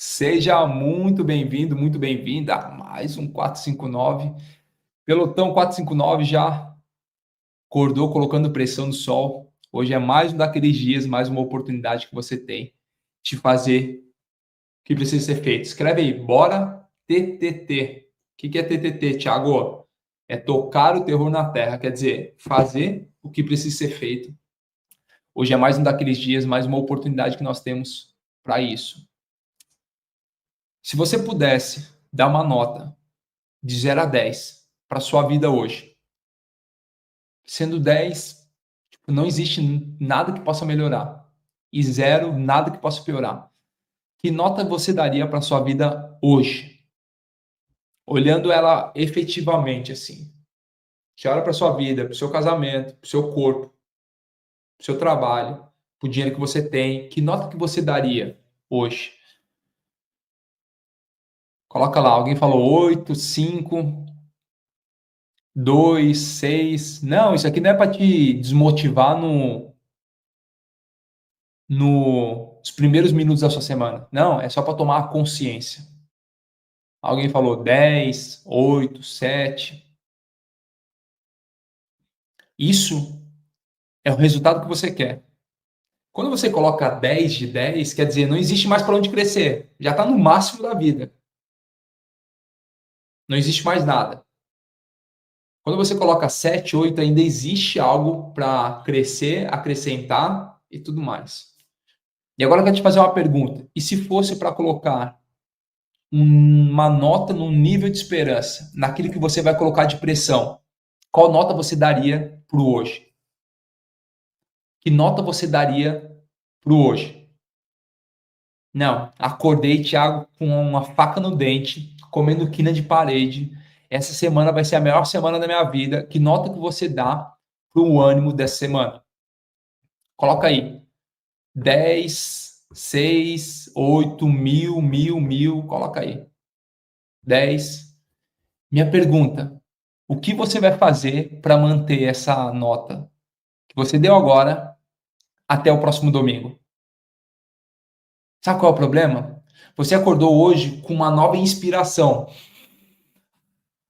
Seja muito bem-vinda a mais um 459. Pelotão 459 já acordou colocando pressão no sol. Hoje é mais um daqueles dias, mais uma oportunidade que você tem de fazer o que precisa ser feito. Escreve aí, bora TTT. O que é TTT, Thiago? É tocar o terror na terra, quer dizer, fazer o que precisa ser feito. Hoje é mais um daqueles dias, mais uma oportunidade que nós temos para isso. Se você pudesse dar uma nota de 0 a 10 para sua vida hoje, sendo 10, não existe nada que possa melhorar, e 0, nada que possa piorar. Que nota você daria para sua vida hoje? Olhando ela efetivamente, assim. Você olha para sua vida, para o seu casamento, para o seu corpo, para o seu trabalho, para o dinheiro que você tem. Que nota que você daria hoje? Coloca lá, alguém falou 8, 5, 2, 6. Não, isso aqui não é para te desmotivar nos primeiros minutos da sua semana. Não, é só para tomar consciência. Alguém falou 10, 8, 7. Isso é o resultado que você quer. Quando você coloca 10 de 10, quer dizer, não existe mais para onde crescer. Já está no máximo da vida. Não existe mais nada. Quando você coloca 7, 8, ainda existe algo para crescer, acrescentar e tudo mais. E agora eu quero te fazer uma pergunta. E se fosse para colocar uma nota no nível de esperança, naquilo que você vai colocar de pressão, qual nota você daria para o hoje? Que nota você daria para o hoje? Não, acordei, Thiago, com uma faca no dente, comendo quina de parede. Essa semana vai ser a melhor semana da minha vida. Que nota que você dá para o ânimo dessa semana? Coloca aí. 10, 6, 8, 1000, 1000, 1000. Coloca aí. 10. Minha pergunta: o que você vai fazer para manter essa nota que você deu agora até o próximo domingo? Sabe qual é o problema? Você acordou hoje com uma nova inspiração.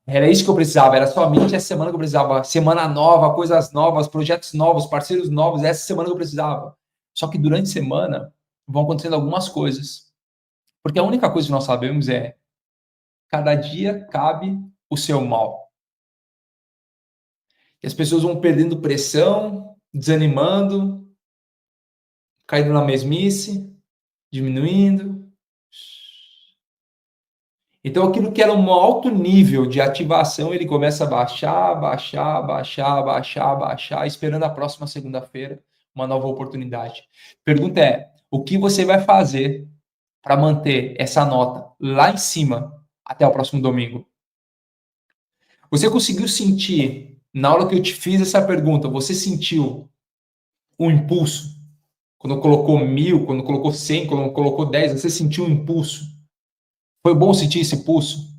Era isso que eu precisava, era somente essa semana que eu precisava. Semana nova, coisas novas, projetos novos, parceiros novos, essa semana que eu precisava. Só que durante a semana vão acontecendo algumas coisas. Porque a única coisa que nós sabemos é: cada dia cabe o seu mal. E as pessoas vão perdendo pressão, desanimando, caindo na mesmice, diminuindo. Então, aquilo que era um alto nível de ativação, ele começa a baixar, baixar, baixar, baixar, baixar, esperando a próxima segunda-feira uma nova oportunidade. Pergunta é: o que você vai fazer para manter essa nota lá em cima até o próximo domingo? Você conseguiu sentir, na hora que eu te fiz essa pergunta, você sentiu um impulso? Quando colocou 1000, quando colocou 100, quando colocou 10, você sentiu um impulso? Foi bom sentir esse impulso?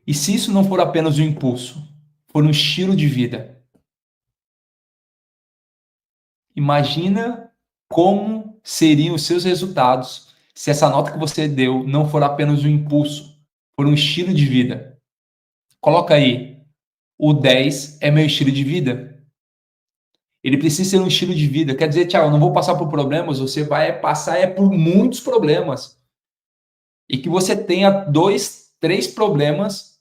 E se isso não for apenas um impulso, for um estilo de vida, imagina como seriam os seus resultados se essa nota que você deu não for apenas um impulso, for um estilo de vida. Coloca aí, o 10 é meu estilo de vida. Ele precisa ser um estilo de vida. Quer dizer, Thiago, eu não vou passar por problemas, você vai passar por muitos problemas. E que você tenha 2, 3 problemas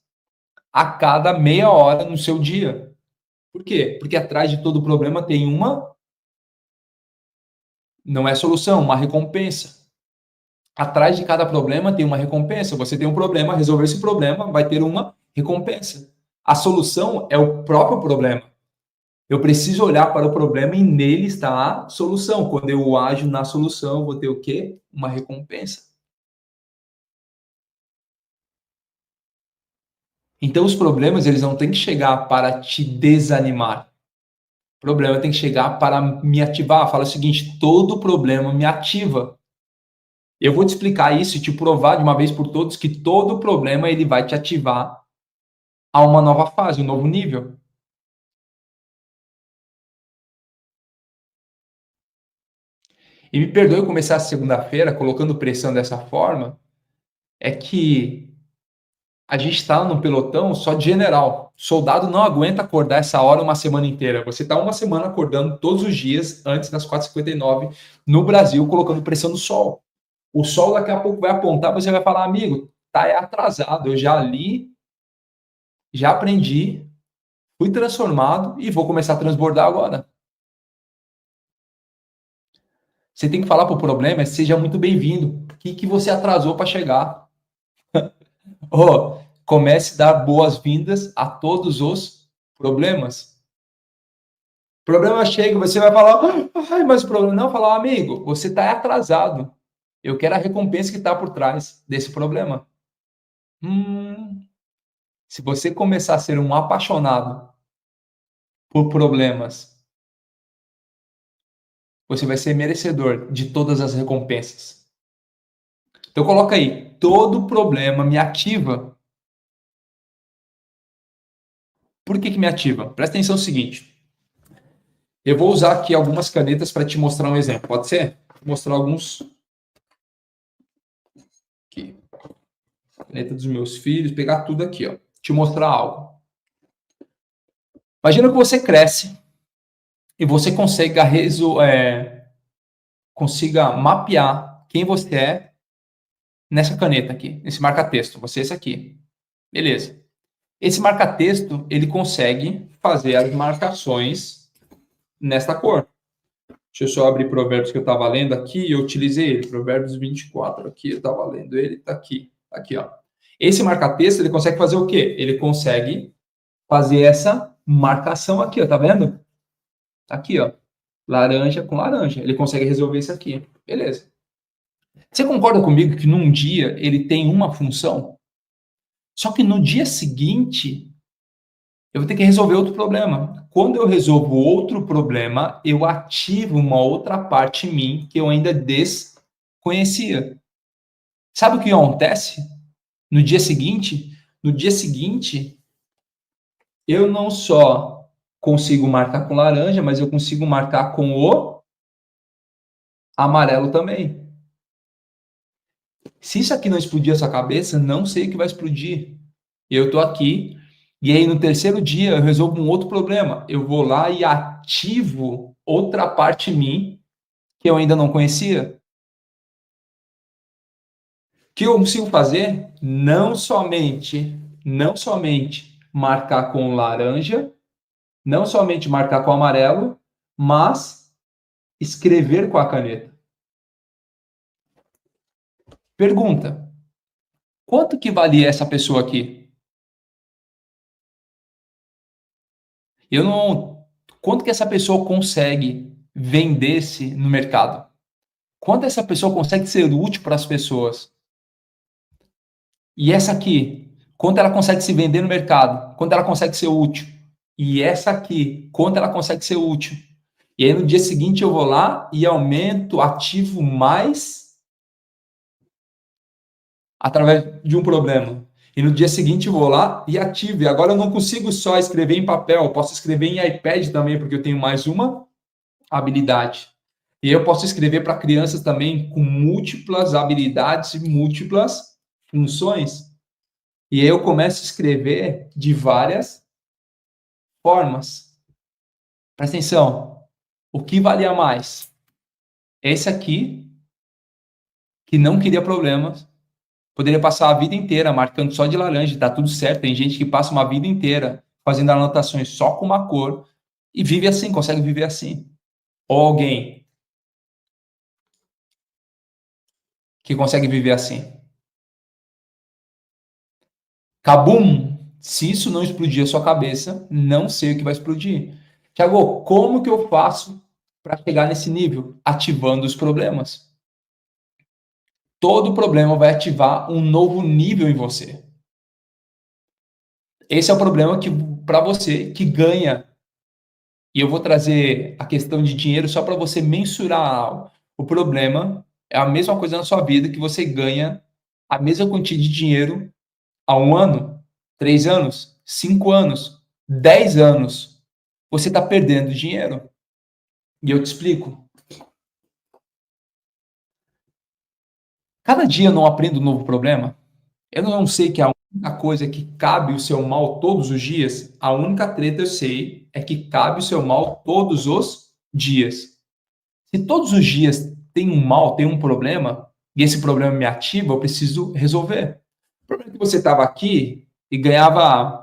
a cada meia hora no seu dia. Por quê? Porque atrás de todo problema tem não é solução, uma recompensa. Atrás de cada problema tem uma recompensa. Você tem um problema, resolver esse problema vai ter uma recompensa. A solução é o próprio problema. Eu preciso olhar para o problema e nele está a solução. Quando eu ajo na solução, eu vou ter o quê? Uma recompensa. Então, os problemas, eles não têm que chegar para te desanimar. O problema tem que chegar para me ativar. Fala o seguinte: todo problema me ativa. Eu vou te explicar isso e te provar de uma vez por todas que todo problema ele vai te ativar a uma nova fase, um novo nível. E me perdoe eu começar a segunda-feira colocando pressão dessa forma, é que a gente está num pelotão só de general. Soldado não aguenta acordar essa hora uma semana inteira. Você está uma semana acordando todos os dias antes das 4h59 no Brasil, colocando pressão no sol. O sol daqui a pouco vai apontar, você vai falar, amigo, tá atrasado, eu já li, já aprendi, fui transformado e vou começar a transbordar agora. Você tem que falar para o problema, seja muito bem-vindo. O que você atrasou para chegar? Oh, comece a dar boas-vindas a todos os problemas. O problema chega, você vai falar, ai, mas o problema não, falar, amigo, você está atrasado. Eu quero a recompensa que está por trás desse problema. Se você começar a ser um apaixonado por problemas, você vai ser merecedor de todas as recompensas. Então coloca aí, todo problema me ativa. Por que me ativa? Presta atenção no seguinte. Eu vou usar aqui algumas canetas para te mostrar um exemplo. Pode ser? Vou mostrar alguns. Aqui. Caneta dos meus filhos, pegar tudo aqui, ó. Te mostrar algo. Imagina que você cresce e você consiga mapear quem você é nessa caneta aqui, nesse marca-texto. Você é esse aqui. Beleza. Esse marca-texto, ele consegue fazer as marcações nesta cor. Deixa eu só abrir Provérbios que eu estava lendo aqui e eu utilizei ele. Provérbios 24 aqui, eu estava lendo ele, está aqui. Aqui, ó. Esse marca-texto, ele consegue fazer o quê? Ele consegue fazer essa marcação aqui, ó, tá vendo? Aqui, ó. Laranja com laranja. Ele consegue resolver isso aqui. Beleza. Você concorda comigo que num dia ele tem uma função? Só que no dia seguinte, eu vou ter que resolver outro problema. Quando eu resolvo outro problema, eu ativo uma outra parte em mim que eu ainda desconhecia. Sabe o que acontece? No dia seguinte, eu não só consigo marcar com laranja, mas eu consigo marcar com o amarelo também. Se isso aqui não explodir a sua cabeça, não sei o que vai explodir. Eu estou aqui, e aí no terceiro dia eu resolvo um outro problema. Eu vou lá e ativo outra parte em mim que eu ainda não conhecia. O que eu consigo fazer? Não somente marcar com laranja, não somente marcar com amarelo, mas escrever com a caneta. Pergunta: quanto que valia essa pessoa aqui? Eu não. Quanto que essa pessoa consegue vender-se no mercado? Quanto essa pessoa consegue ser útil para as pessoas? E essa aqui, quanto ela consegue se vender no mercado? Quanto ela consegue ser útil? E essa aqui, quanto ela consegue ser útil? E aí no dia seguinte eu vou lá e aumento, ativo mais através de um problema. E no dia seguinte eu vou lá e ativo. E agora eu não consigo só escrever em papel, eu posso escrever em iPad também, porque eu tenho mais uma habilidade. E eu posso escrever para crianças também com múltiplas habilidades e múltiplas funções. E aí eu começo a escrever de várias formas. Presta atenção. O que valia mais? Esse aqui, que não queria problemas, poderia passar a vida inteira marcando só de laranja, tá tudo certo. Tem gente que passa uma vida inteira fazendo anotações só com uma cor e vive assim, consegue viver assim. Ou alguém que consegue viver assim. Cabum! Se isso não explodir a sua cabeça, não sei o que vai explodir. Tiago, como que eu faço para chegar nesse nível? Ativando os problemas. Todo problema vai ativar um novo nível em você. Esse é o problema que para você que ganha. E eu vou trazer a questão de dinheiro só para você mensurar algo. O problema é a mesma coisa na sua vida que você ganha a mesma quantia de dinheiro há 1 ano, 3 anos, 5 anos, 10 anos. Você está perdendo dinheiro. E eu te explico. Cada dia eu não aprendo um novo problema. Eu não sei que a única coisa que cabe o seu mal todos os dias, a única treta eu sei é que cabe o seu mal todos os dias. Se todos os dias tem um mal, tem um problema, e esse problema me ativa, eu preciso resolver. O problema é que você estava aqui e ganhava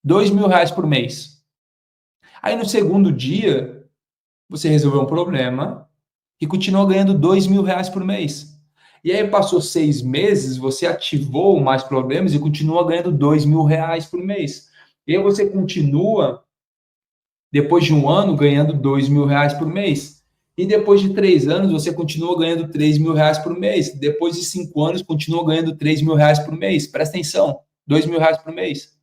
R$ 2.000 por mês. Aí no segundo dia, você resolveu um problema e continua ganhando R$ 2.000 por mês. E aí passou 6 meses, você ativou mais problemas e continua ganhando R$ 2.000 por mês. E aí você continua, depois de um ano, ganhando R$ 2.000 por mês. E depois de 3 anos, você continua ganhando R$ 3.000 por mês. Depois de 5 anos, continua ganhando R$ 3.000 por mês. Presta atenção, R$ 2.000 por mês.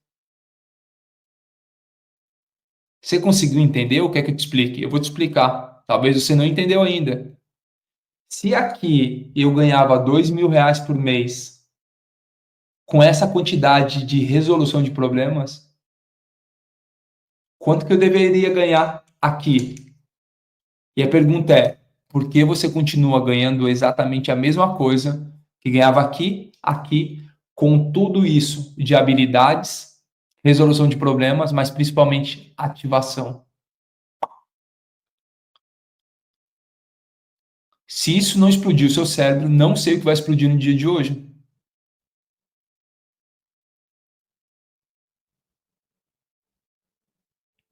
Você conseguiu entender o que é que eu te explique? Eu vou te explicar. Talvez você não entendeu ainda. Se aqui eu ganhava R$ 2.000 por mês com essa quantidade de resolução de problemas, quanto que eu deveria ganhar aqui? E a pergunta é, por que você continua ganhando exatamente a mesma coisa que ganhava aqui, com tudo isso de habilidades, resolução de problemas, mas principalmente ativação? Se isso não explodir o seu cérebro, não sei o que vai explodir no dia de hoje.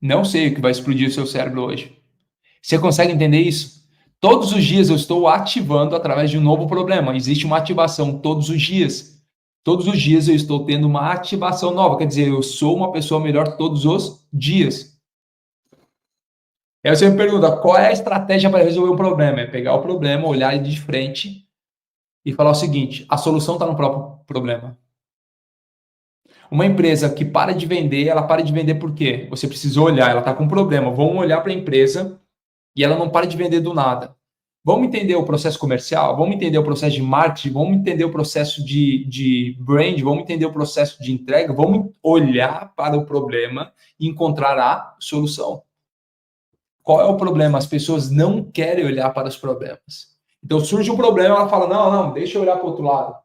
Não sei o que vai explodir o seu cérebro hoje. Você consegue entender isso? Todos os dias eu estou ativando através de um novo problema. Existe uma ativação todos os dias. Todos os dias eu estou tendo uma ativação nova. Quer dizer, eu sou uma pessoa melhor todos os dias. Aí você me pergunta, qual é a estratégia para resolver um problema? É pegar o problema, olhar ele de frente e falar o seguinte, a solução está no próprio problema. Uma empresa que para de vender, ela para de vender por quê? Você precisa olhar, ela está com um problema. Vamos olhar para a empresa e ela não para de vender do nada. Vamos entender o processo comercial, vamos entender o processo de marketing, vamos entender o processo de brand, vamos entender o processo de entrega, vamos olhar para o problema e encontrar a solução. Qual é o problema? As pessoas não querem olhar para os problemas. Então surge um problema, ela fala, não, deixa eu olhar para o outro lado.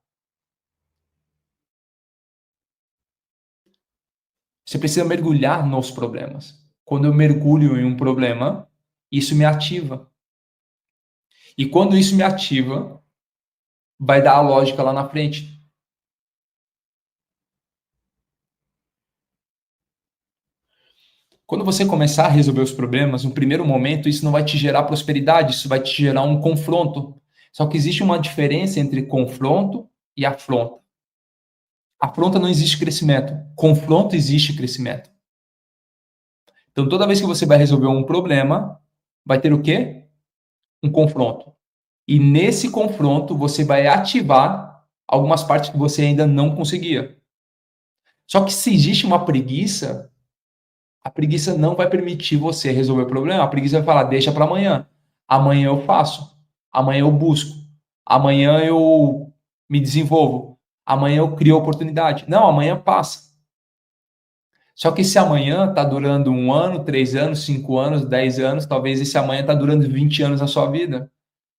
Você precisa mergulhar nos problemas. Quando eu mergulho em um problema, isso me ativa. E quando isso me ativa, vai dar a lógica lá na frente. Quando você começar a resolver os problemas, no primeiro momento, isso não vai te gerar prosperidade, isso vai te gerar um confronto. Só que existe uma diferença entre confronto e afronta. Afronta não existe crescimento, confronto existe crescimento. Então, toda vez que você vai resolver um problema, vai ter o quê? Um confronto. E nesse confronto, você vai ativar algumas partes que você ainda não conseguia. Só que se existe uma preguiça, a preguiça não vai permitir você resolver o problema. A preguiça vai falar, deixa para amanhã. Amanhã eu faço. Amanhã eu busco. Amanhã eu me desenvolvo. Amanhã eu crio oportunidade. Não, amanhã passa. Só que esse amanhã está durando 1 ano, 3 anos, 5 anos, 10 anos, talvez esse amanhã está durando 20 anos na sua vida.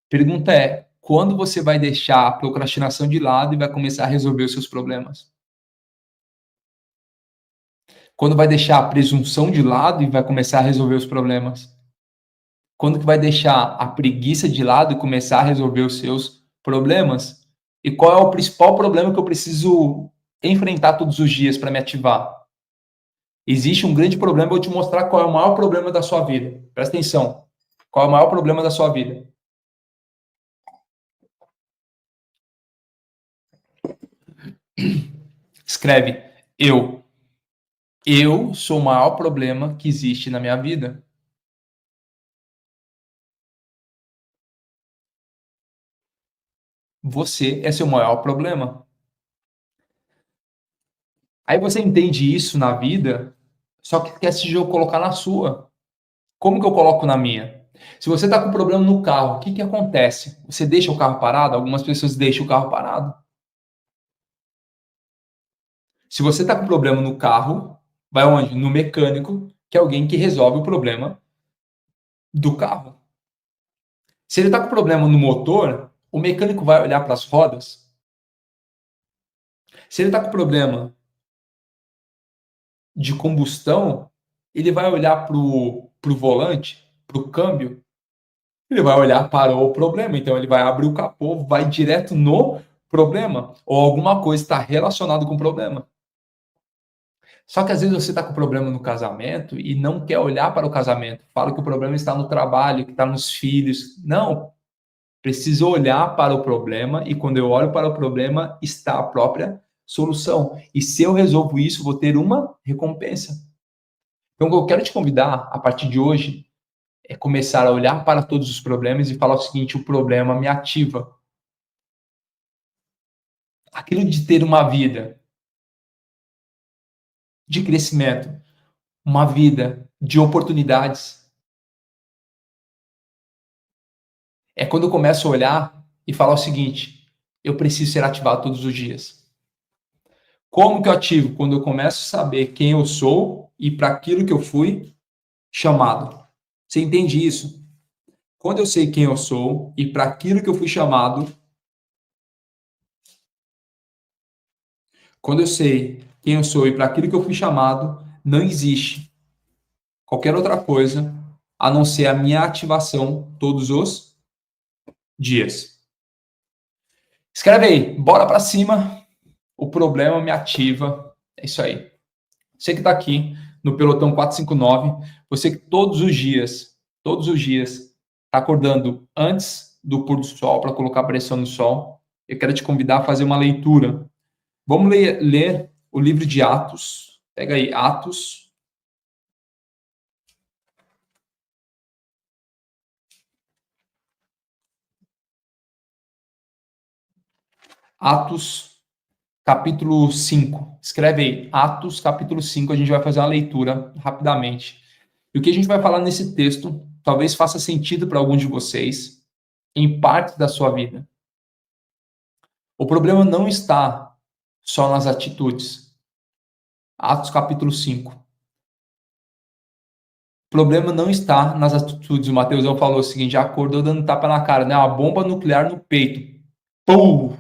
Pergunta é, quando você vai deixar a procrastinação de lado e vai começar a resolver os seus problemas? Quando vai deixar a presunção de lado e vai começar a resolver os problemas? Quando que vai deixar a preguiça de lado e começar a resolver os seus problemas? E qual é o principal problema que eu preciso enfrentar todos os dias para me ativar? Existe um grande problema, eu vou te mostrar qual é o maior problema da sua vida. Presta atenção. Qual é o maior problema da sua vida? Escreve, eu. Eu sou o maior problema que existe na minha vida. Você é seu maior problema. Aí você entende isso na vida, só que esquece de eu colocar na sua. Como que eu coloco na minha? Se você está com problema no carro, o que que acontece? Você deixa o carro parado? Algumas pessoas deixam o carro parado. Se você está com problema no carro, vai onde? No mecânico, que é alguém que resolve o problema do carro. Se ele está com problema no motor, o mecânico vai olhar para as rodas. Se ele está com problema de combustão, ele vai olhar para o volante, para o câmbio, ele vai olhar para o problema. Então, ele vai abrir o capô, vai direto no problema, ou alguma coisa está relacionada com o problema. Só que às vezes você está com problema no casamento e não quer olhar para o casamento. Fala que o problema está no trabalho, que está nos filhos. Não, preciso olhar para o problema e quando eu olho para o problema está a própria solução. E se eu resolvo isso, vou ter uma recompensa. Então, o que eu quero te convidar a partir de hoje é começar a olhar para todos os problemas e falar o seguinte: o problema me ativa. Aquilo de ter uma vida de crescimento, uma vida de oportunidades, é quando eu começo a olhar e falar o seguinte: eu preciso ser ativado todos os dias. Como que eu ativo? Quando eu começo a saber quem eu sou e para aquilo que eu fui chamado. Você entende isso? Quando eu sei quem eu sou e para aquilo que eu fui chamado, quando eu sei quem eu sou e para aquilo que eu fui chamado, não existe qualquer outra coisa a não ser a minha ativação todos os dias. Escreve aí, bora para cima. O problema me ativa. É isso aí. Você que está aqui no Pelotão 459, você que todos os dias, está acordando antes do pôr do sol para colocar pressão no sol, eu quero te convidar a fazer uma leitura. Vamos ler o livro de Atos. Pega aí, Atos. Atos, capítulo 5. Escreve aí, Atos, capítulo 5. A gente vai fazer uma leitura rapidamente. E o que a gente vai falar nesse texto talvez faça sentido para alguns de vocês em parte da sua vida. O problema não está só nas atitudes. Atos capítulo 5. O problema não está nas atitudes. O Mateusão falou o seguinte: já acordou dando tapa na cara, né? Uma bomba nuclear no peito. Pum!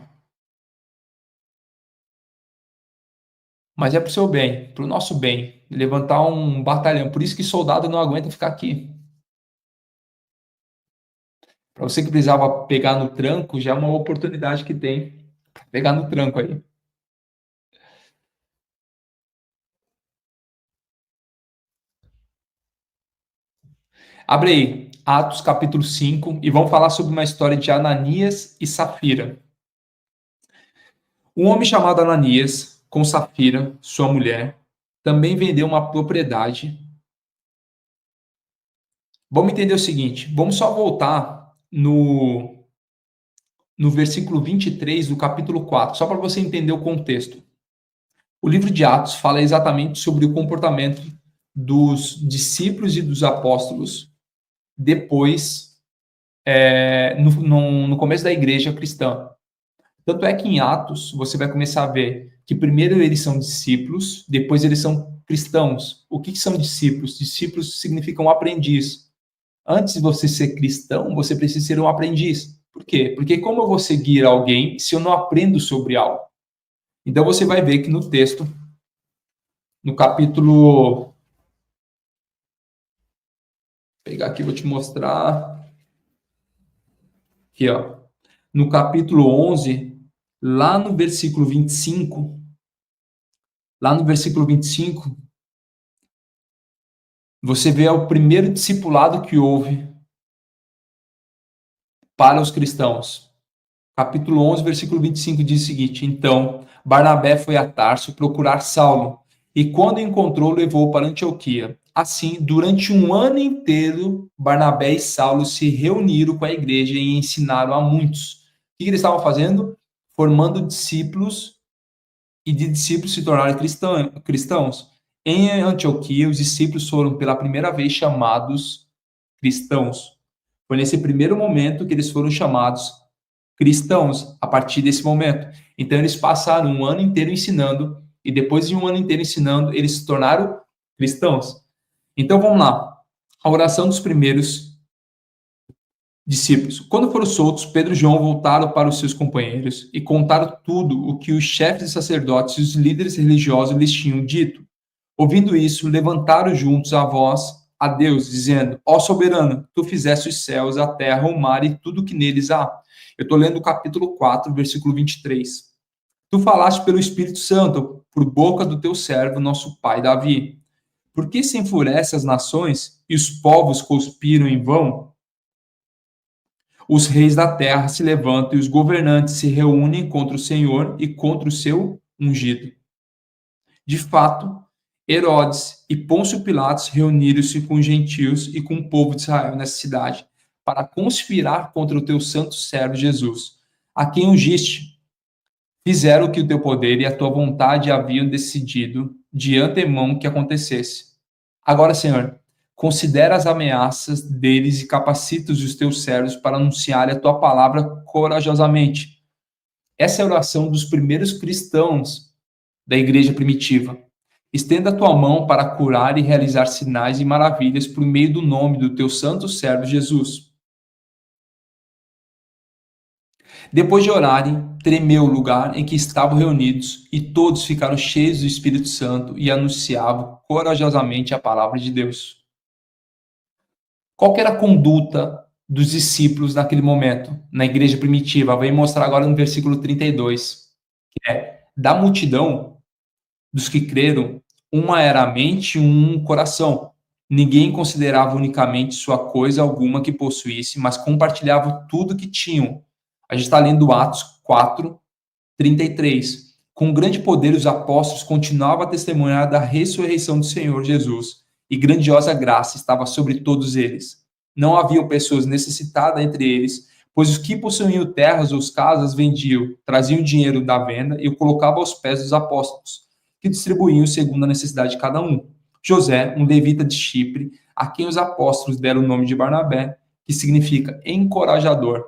Mas é pro seu bem, pro nosso bem. Levantar um batalhão. Por isso que soldado não aguenta ficar aqui. Para você que precisava pegar no tranco, já é uma oportunidade que tem. Pegar no tranco aí. Abre aí, Atos capítulo 5, e vamos falar sobre uma história de Ananias e Safira. Um homem chamado Ananias, com Safira, sua mulher, também vendeu uma propriedade. Vamos entender o seguinte, vamos só voltar no versículo 23 do capítulo 4, só para você entender o contexto. O livro de Atos fala exatamente sobre o comportamento dos discípulos e dos apóstolos depois, no começo da igreja cristã. Tanto é que em Atos você vai começar a ver que primeiro eles são discípulos, depois eles são cristãos. O que são discípulos? Discípulos significam aprendiz. Antes de você ser cristão, você precisa ser um aprendiz. Por quê? Porque como eu vou seguir alguém se eu não aprendo sobre algo? Então você vai ver que no texto, no capítulo... Vou pegar aqui, vou te mostrar. Aqui, ó. No capítulo 11, lá no versículo 25, você vê o primeiro discipulado que houve para os cristãos. Capítulo 11, versículo 25 diz o seguinte: então, Barnabé foi a Tarso procurar Saulo, e quando encontrou, levou para Antioquia. Assim, durante um ano inteiro, Barnabé e Saulo se reuniram com a igreja e ensinaram a muitos. O que eles estavam fazendo? Formando discípulos, e de discípulos se tornaram cristãos. Em Antioquia, os discípulos foram pela primeira vez chamados cristãos. Foi nesse primeiro momento que eles foram chamados cristãos, a partir desse momento. Então, eles passaram um ano inteiro ensinando, e depois de um ano inteiro ensinando, eles se tornaram cristãos. Então, vamos lá. A oração dos primeiros Discípulos. Quando foram soltos, Pedro e João voltaram para os seus companheiros e contaram tudo o que os chefes de sacerdotes e os líderes religiosos lhes tinham dito. Ouvindo isso, levantaram juntos a voz a Deus, dizendo: Ó soberano, tu fizeste os céus, a terra, o mar e tudo que neles há. Eu estou lendo o capítulo 4, versículo 23. Tu falaste pelo Espírito Santo, por boca do teu servo, nosso pai Davi. Por que se enfurecem as nações e os povos conspiram em vão? Os reis da terra se levantam e os governantes se reúnem contra o Senhor e contra o seu ungido. De fato, Herodes e Pôncio Pilatos reuniram-se com os gentios e com o povo de Israel nessa cidade para conspirar contra o teu santo servo Jesus, a quem ungiste. Fizeram o que o teu poder e a tua vontade haviam decidido de antemão que acontecesse. Agora, Senhor, considera as ameaças deles e capacita os teus servos para anunciar a tua palavra corajosamente. Essa é a oração dos primeiros cristãos da igreja primitiva. Estenda a tua mão para curar e realizar sinais e maravilhas por meio do nome do teu santo servo Jesus. Depois de orarem, tremeu o lugar em que estavam reunidos e todos ficaram cheios do Espírito Santo e anunciavam corajosamente a palavra de Deus. Qual que era a conduta dos discípulos naquele momento, na igreja primitiva? Vem mostrar agora no versículo 32, que é: da multidão dos que creram, uma era a mente e um coração. Ninguém considerava unicamente sua coisa alguma que possuísse, mas compartilhava tudo que tinham. A gente está lendo Atos 4, 33. Com grande poder, os apóstolos continuavam a testemunhar da ressurreição do Senhor Jesus, e grandiosa graça estava sobre todos eles. Não haviam pessoas necessitadas entre eles, pois os que possuíam terras ou casas vendiam, traziam dinheiro da venda e o colocavam aos pés dos apóstolos, que distribuíam segundo a necessidade de cada um. José, um levita de Chipre, a quem os apóstolos deram o nome de Barnabé, que significa encorajador,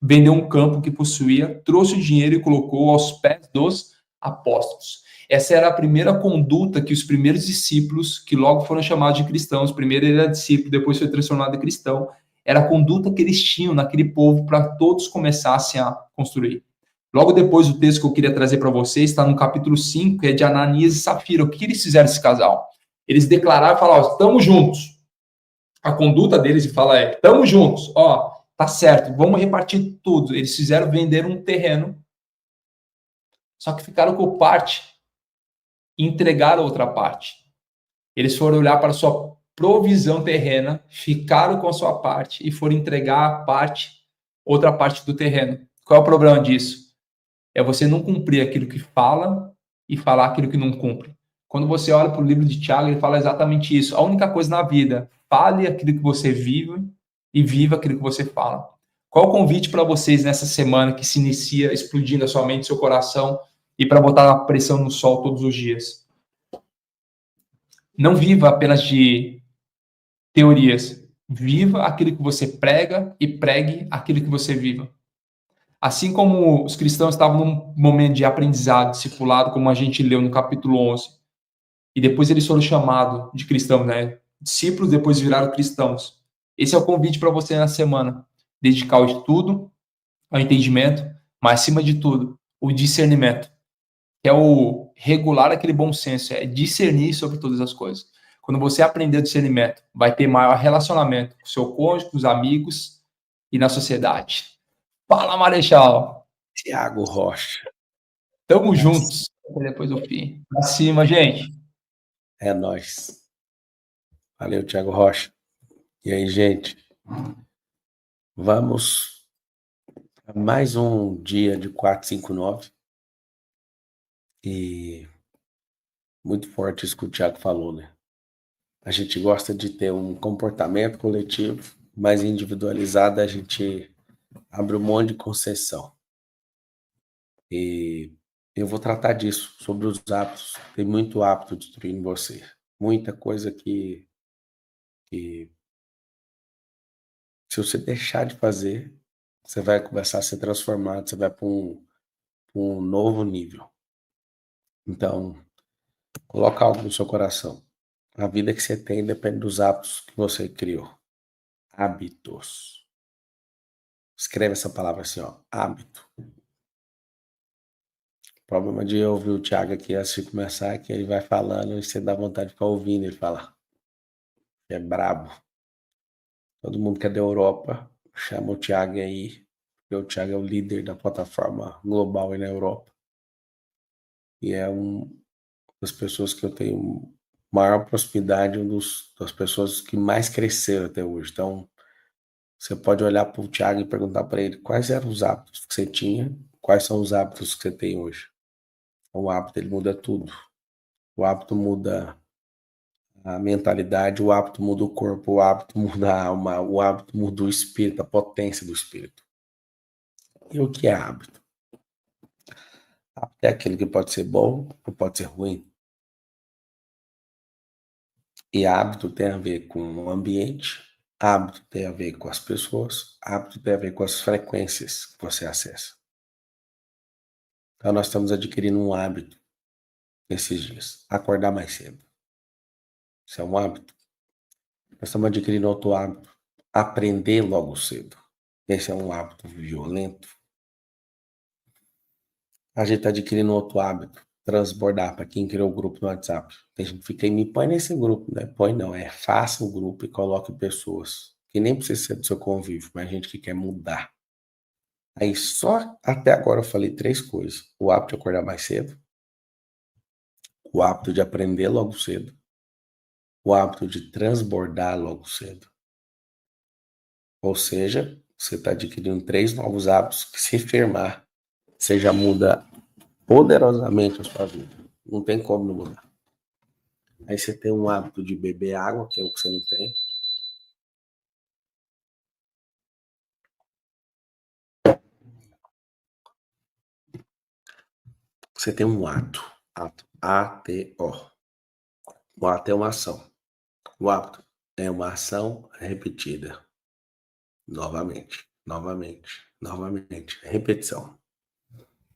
vendeu um campo que possuía, trouxe o dinheiro e colocou aos pés dos apóstolos. Essa era a primeira conduta que os primeiros discípulos, que logo foram chamados de cristãos, primeiro ele era discípulo, depois foi transformado em cristão, era a conduta que eles tinham naquele povo para todos começassem a construir. Logo depois, o texto que eu queria trazer para vocês está no capítulo 5, que é de Ananias e Safira. O que eles fizeram esse casal? Eles declararam e falaram: estamos juntos. A conduta deles fala estamos juntos, ó, tá certo, vamos repartir tudo. Eles fizeram vender um terreno, só que ficaram com parte e entregaram a outra parte. Eles foram olhar para a sua provisão terrena, ficaram com a sua parte e foram entregar a parte, outra parte do terreno. Qual é o problema disso? É você não cumprir aquilo que fala e falar aquilo que não cumpre. Quando você olha para o livro de Tiago, ele fala exatamente isso. A única coisa na vida, fale aquilo que você vive e viva aquilo que você fala. Qual o convite para vocês nessa semana que se inicia explodindo a sua mente, seu coração e para botar a pressão no sol todos os dias? Não viva apenas de teorias. Viva aquilo que você prega e pregue aquilo que você viva. Assim como os cristãos estavam num momento de aprendizado, discipulado, como a gente leu no capítulo 11, e depois eles foram chamados de cristãos, né? Discípulos, depois viraram cristãos. Esse é o convite para você na semana. Dedicar ao estudo, ao entendimento, mas acima de tudo, o discernimento, que é o regular aquele bom senso, é discernir sobre todas as coisas. Quando você aprender o discernimento, vai ter maior relacionamento com o seu cônjuge, com os amigos e na sociedade. Fala, Marechal! Tiago Rocha. Tamo juntos até depois do fim. Pra cima, gente. É nóis. Valeu, Tiago Rocha. E aí, gente? Vamos a mais um dia de 459. E muito forte isso que o Tiago falou, né? A gente gosta de ter um comportamento coletivo, mas individualizado a gente abre um monte de concessão. E eu vou tratar disso, sobre os hábitos. Tem muito hábito destruindo você. Muita coisa que se você deixar de fazer, você vai começar a ser transformado, você vai para um novo nível. Então, coloca algo no seu coração. A vida que você tem depende dos hábitos que você criou. Hábitos. Escreve essa palavra assim, ó, hábito. O problema de eu ouvir o Thiago aqui antes de começar é que ele vai falando e você dá vontade de ficar ouvindo ele falar. É brabo. Todo mundo que é da Europa chama o Thiago aí, porque o Thiago é o líder da plataforma global aí na Europa. E é uma das pessoas que eu tenho maior proximidade, das pessoas que mais cresceram até hoje. Então, você pode olhar para o Thiago e perguntar para ele quais eram os hábitos que você tinha, quais são os hábitos que você tem hoje. O hábito, ele muda tudo. O hábito muda a mentalidade, o hábito muda o corpo, o hábito muda a alma, o hábito muda o espírito, a potência do espírito. E o que é hábito? Hábito é aquilo que pode ser bom ou pode ser ruim. E hábito tem a ver com o ambiente, hábito tem a ver com as pessoas, hábito tem a ver com as frequências que você acessa. Então nós estamos adquirindo um hábito nesses dias, acordar mais cedo. Isso é um hábito. Nós estamos adquirindo outro hábito, aprender logo cedo. Esse é um hábito violento. A gente está adquirindo outro hábito, transbordar. Para quem criou o grupo no WhatsApp, tem gente que fica aí, me põe nesse grupo, né? Põe não, faça o grupo e coloque pessoas que nem precisa ser do seu convívio, mas gente que quer mudar. Aí só até agora eu falei 3 coisas: o hábito de acordar mais cedo, o hábito de aprender logo cedo, o hábito de transbordar logo cedo. Ou seja, você está adquirindo 3 novos hábitos que, se firmar, você já muda poderosamente a sua vida. Não tem como não mudar. Aí você tem um hábito de beber água, que é o que você não tem. Você tem um ato. A-T-O. O ato é uma ação. O hábito é uma ação repetida. Novamente, novamente, novamente. Repetição.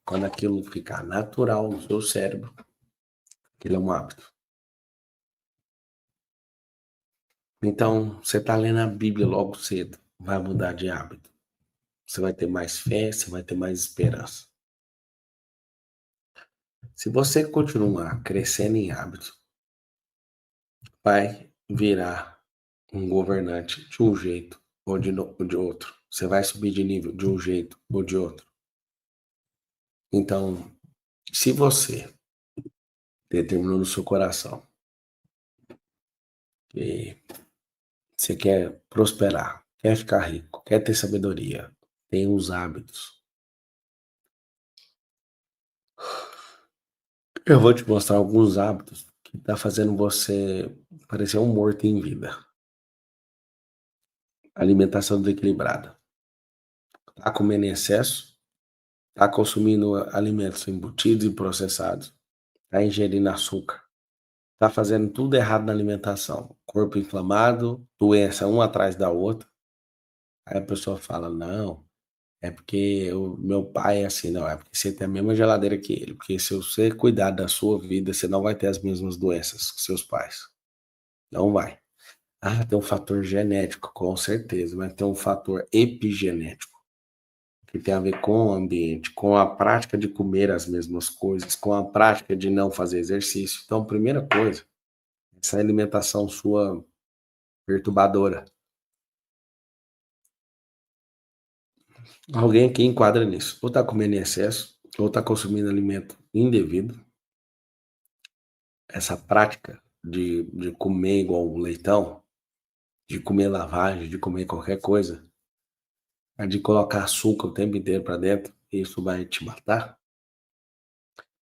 Quando aquilo ficar natural no seu cérebro, aquilo é um hábito. Então, você está lendo a Bíblia logo cedo, vai mudar de hábito. Você vai ter mais fé, você vai ter mais esperança. Se você continuar crescendo em hábito, vai virar um governante de um jeito ou de outro. Você vai subir de nível de um jeito ou de outro. Então, se você determinou no seu coração que você quer prosperar, quer ficar rico, quer ter sabedoria, tem os hábitos. Eu vou te mostrar alguns hábitos que tá fazendo você parecer um morto em vida. Alimentação desequilibrada. Tá comendo em excesso, tá consumindo alimentos embutidos e processados, tá ingerindo açúcar, tá fazendo tudo errado na alimentação. Corpo inflamado, doença uma atrás da outra. Aí a pessoa fala, não, é porque o meu pai é assim, não, é porque você tem a mesma geladeira que ele. Porque se você cuidar da sua vida, você não vai ter as mesmas doenças que seus pais. Não vai. Ah, tem um fator genético, com certeza, mas tem um fator epigenético, que tem a ver com o ambiente, com a prática de comer as mesmas coisas, com a prática de não fazer exercício. Então, primeira coisa, essa alimentação sua perturbadora. Alguém aqui enquadra nisso. Ou está comendo em excesso, ou está consumindo alimento indevido. Essa prática de comer igual um leitão, de comer lavagem, de comer qualquer coisa, de colocar açúcar o tempo inteiro para dentro, isso vai te matar.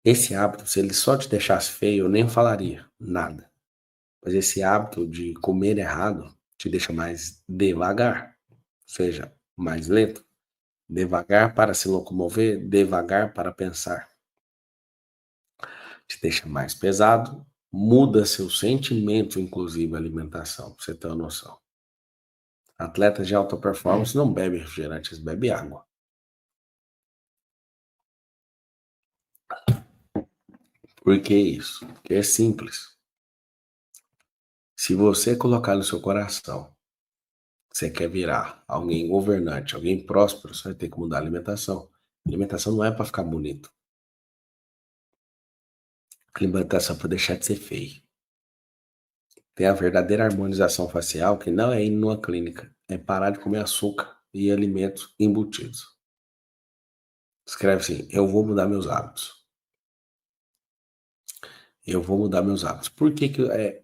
Esse hábito, se ele só te deixasse feio, eu nem falaria nada. Mas esse hábito de comer errado te deixa mais devagar, ou seja, mais lento. Devagar para se locomover, devagar para pensar. Te deixa mais pesado, muda seu sentimento, inclusive a alimentação, pra você ter uma noção. Atletas de alta performance não bebem refrigerante, eles bebem água. Por que isso? Porque é simples. Se você colocar no seu coração, você quer virar alguém governante, alguém próspero, você vai ter que mudar a alimentação. A alimentação não é para ficar bonito. A alimentação é para deixar de ser feio. Tem a verdadeira harmonização facial, que não é ir numa clínica, é parar de comer açúcar e alimentos embutidos. Escreve assim: eu vou mudar meus hábitos. Eu vou mudar meus hábitos. Por que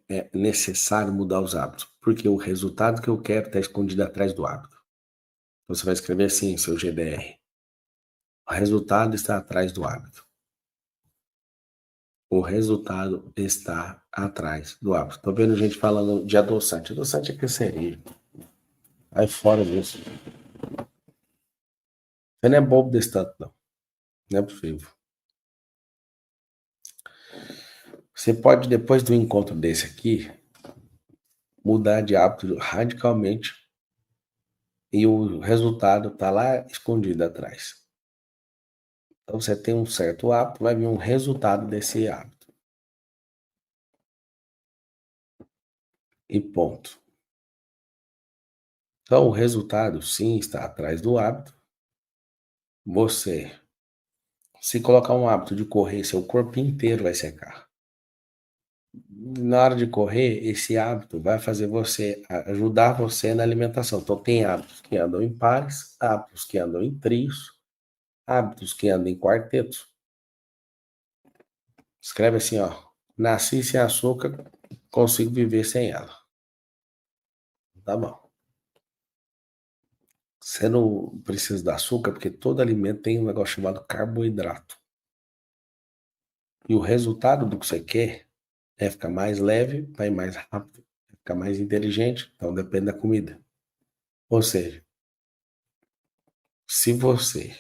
é necessário mudar os hábitos? Porque o resultado que eu quero está escondido atrás do hábito. Você vai escrever assim, seu GDR. O resultado está atrás do hábito. O resultado está atrás do hábito. Tô vendo gente falando de adoçante. Adoçante é cancerígeno. Aí fora disso. Você não é bobo desse tanto, não. Não é possível. Você pode, depois do encontro desse aqui, mudar de hábito radicalmente e o resultado está lá escondido atrás. Então você tem um certo hábito, vai vir um resultado desse hábito. E ponto. Então o resultado, sim, está atrás do hábito. Você, se colocar um hábito de correr, seu corpo inteiro vai secar. Na hora de correr, esse hábito vai fazer você, ajudar você na alimentação. Então tem hábitos que andam em pares, hábitos que andam em trios, hábitos que andam em quartetos. Escreve assim, ó. Nasci sem açúcar, consigo viver sem ela. Tá bom. Você não precisa de açúcar, porque todo alimento tem um negócio chamado carboidrato. E o resultado do que você quer é ficar mais leve, vai mais rápido, ficar mais inteligente. Então depende da comida. Ou seja, se você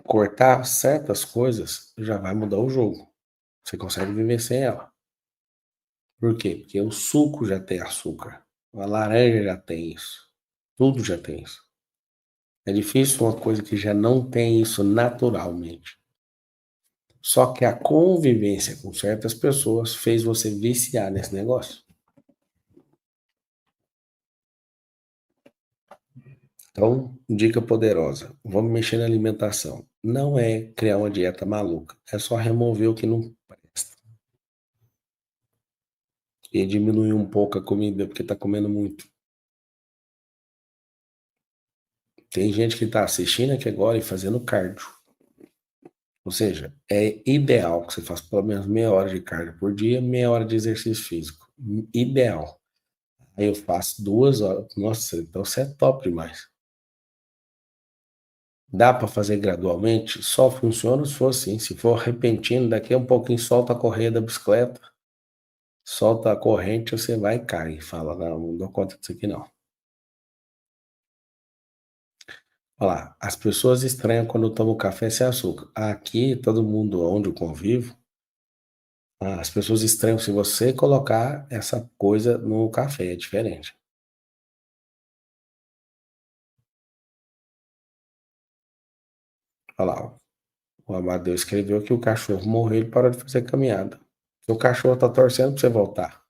cortar certas coisas, já vai mudar o jogo. Você consegue viver sem ela. Por quê? Porque o suco já tem açúcar. A laranja já tem isso. Tudo já tem isso. É difícil uma coisa que já não tem isso naturalmente. Só que a convivência com certas pessoas fez você viciar nesse negócio. Então, dica poderosa: vamos mexer na alimentação. Não é criar uma dieta maluca, é só remover o que não presta. E diminuir um pouco a comida, porque está comendo muito. Tem gente que está assistindo aqui agora e fazendo cardio. Ou seja, é ideal que você faça pelo menos meia hora de cardio por dia, meia hora de exercício físico. Ideal. Aí eu faço 2 horas. Nossa, então você é top demais. Dá para fazer gradualmente? Só funciona se for assim. Se for repentino, daqui a um pouquinho solta a correia da bicicleta, solta a corrente, você vai e cai. Fala, não dou conta disso aqui não. Olha lá, as pessoas estranham quando tomam café sem açúcar. Aqui, todo mundo onde eu convivo, as pessoas estranham se você colocar essa coisa no café, é diferente. Olha lá, o Amadeu escreveu que o cachorro morreu e parou de fazer caminhada. Seu cachorro tá torcendo pra você voltar.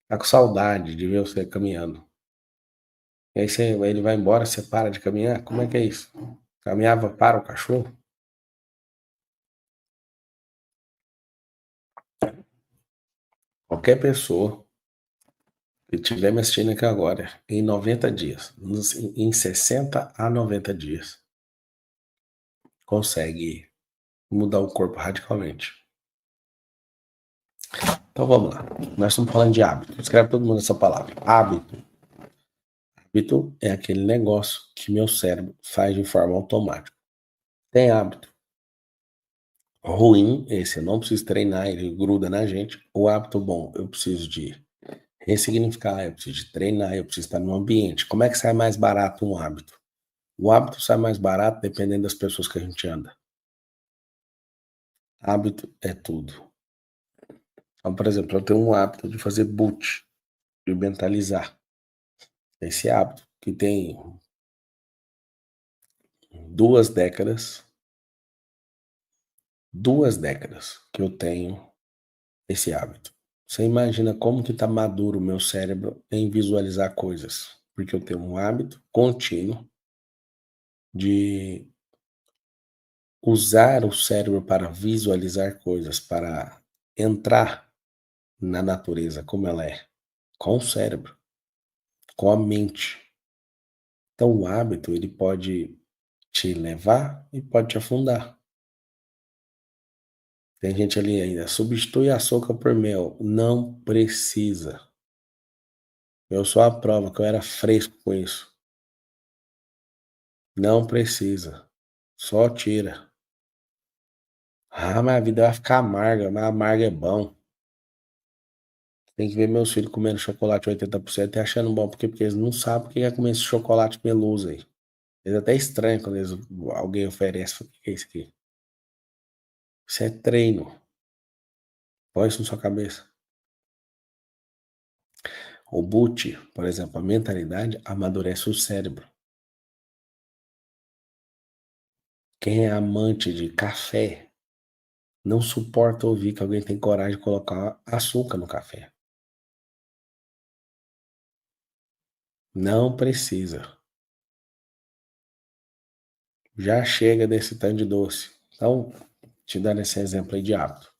Tá com saudade de ver você caminhando. E aí ele vai embora, você para de caminhar? Como é que é isso? Caminhava para o cachorro? Qualquer pessoa que estiver me assistindo aqui agora, em 90 dias, em 60 a 90 dias, consegue mudar o corpo radicalmente. Então vamos lá. Nós estamos falando de hábito. Escreve todo mundo essa palavra. Hábito. Hábito é aquele negócio que meu cérebro faz de forma automática. Tem hábito ruim, esse eu não preciso treinar, ele gruda na gente. O hábito bom, eu preciso de ressignificar, eu preciso de treinar, eu preciso estar no ambiente. Como é que sai mais barato um hábito? O hábito sai mais barato dependendo das pessoas que a gente anda. Hábito é tudo. Então, por exemplo, eu tenho um hábito de fazer boot, de mentalizar. Esse hábito que tem 2 décadas, 2 décadas que eu tenho esse hábito. Você imagina como que está maduro o meu cérebro em visualizar coisas, porque eu tenho um hábito contínuo de usar o cérebro para visualizar coisas, para entrar na natureza como ela é, com o cérebro, com a mente. Então o hábito ele pode te levar e pode te afundar. Tem gente ali ainda, substitui açúcar por mel. Não precisa. Eu sou a prova que eu era fresco com isso. Não precisa. Só tira. Ah, mas a vida vai ficar amarga, mas amarga é bom. Tem que ver meus filhos comendo chocolate 80% e achando bom. Porque eles não sabem o que é comer esse chocolate meloso aí. Eles até estranham quando alguém oferece. O que é isso aqui? Isso é treino. Põe isso na sua cabeça. O boot, por exemplo, a mentalidade amadurece o cérebro. Quem é amante de café não suporta ouvir que alguém tem coragem de colocar açúcar no café. Não precisa. Já chega desse tanto de doce. Então, te dando esse exemplo aí de hábito.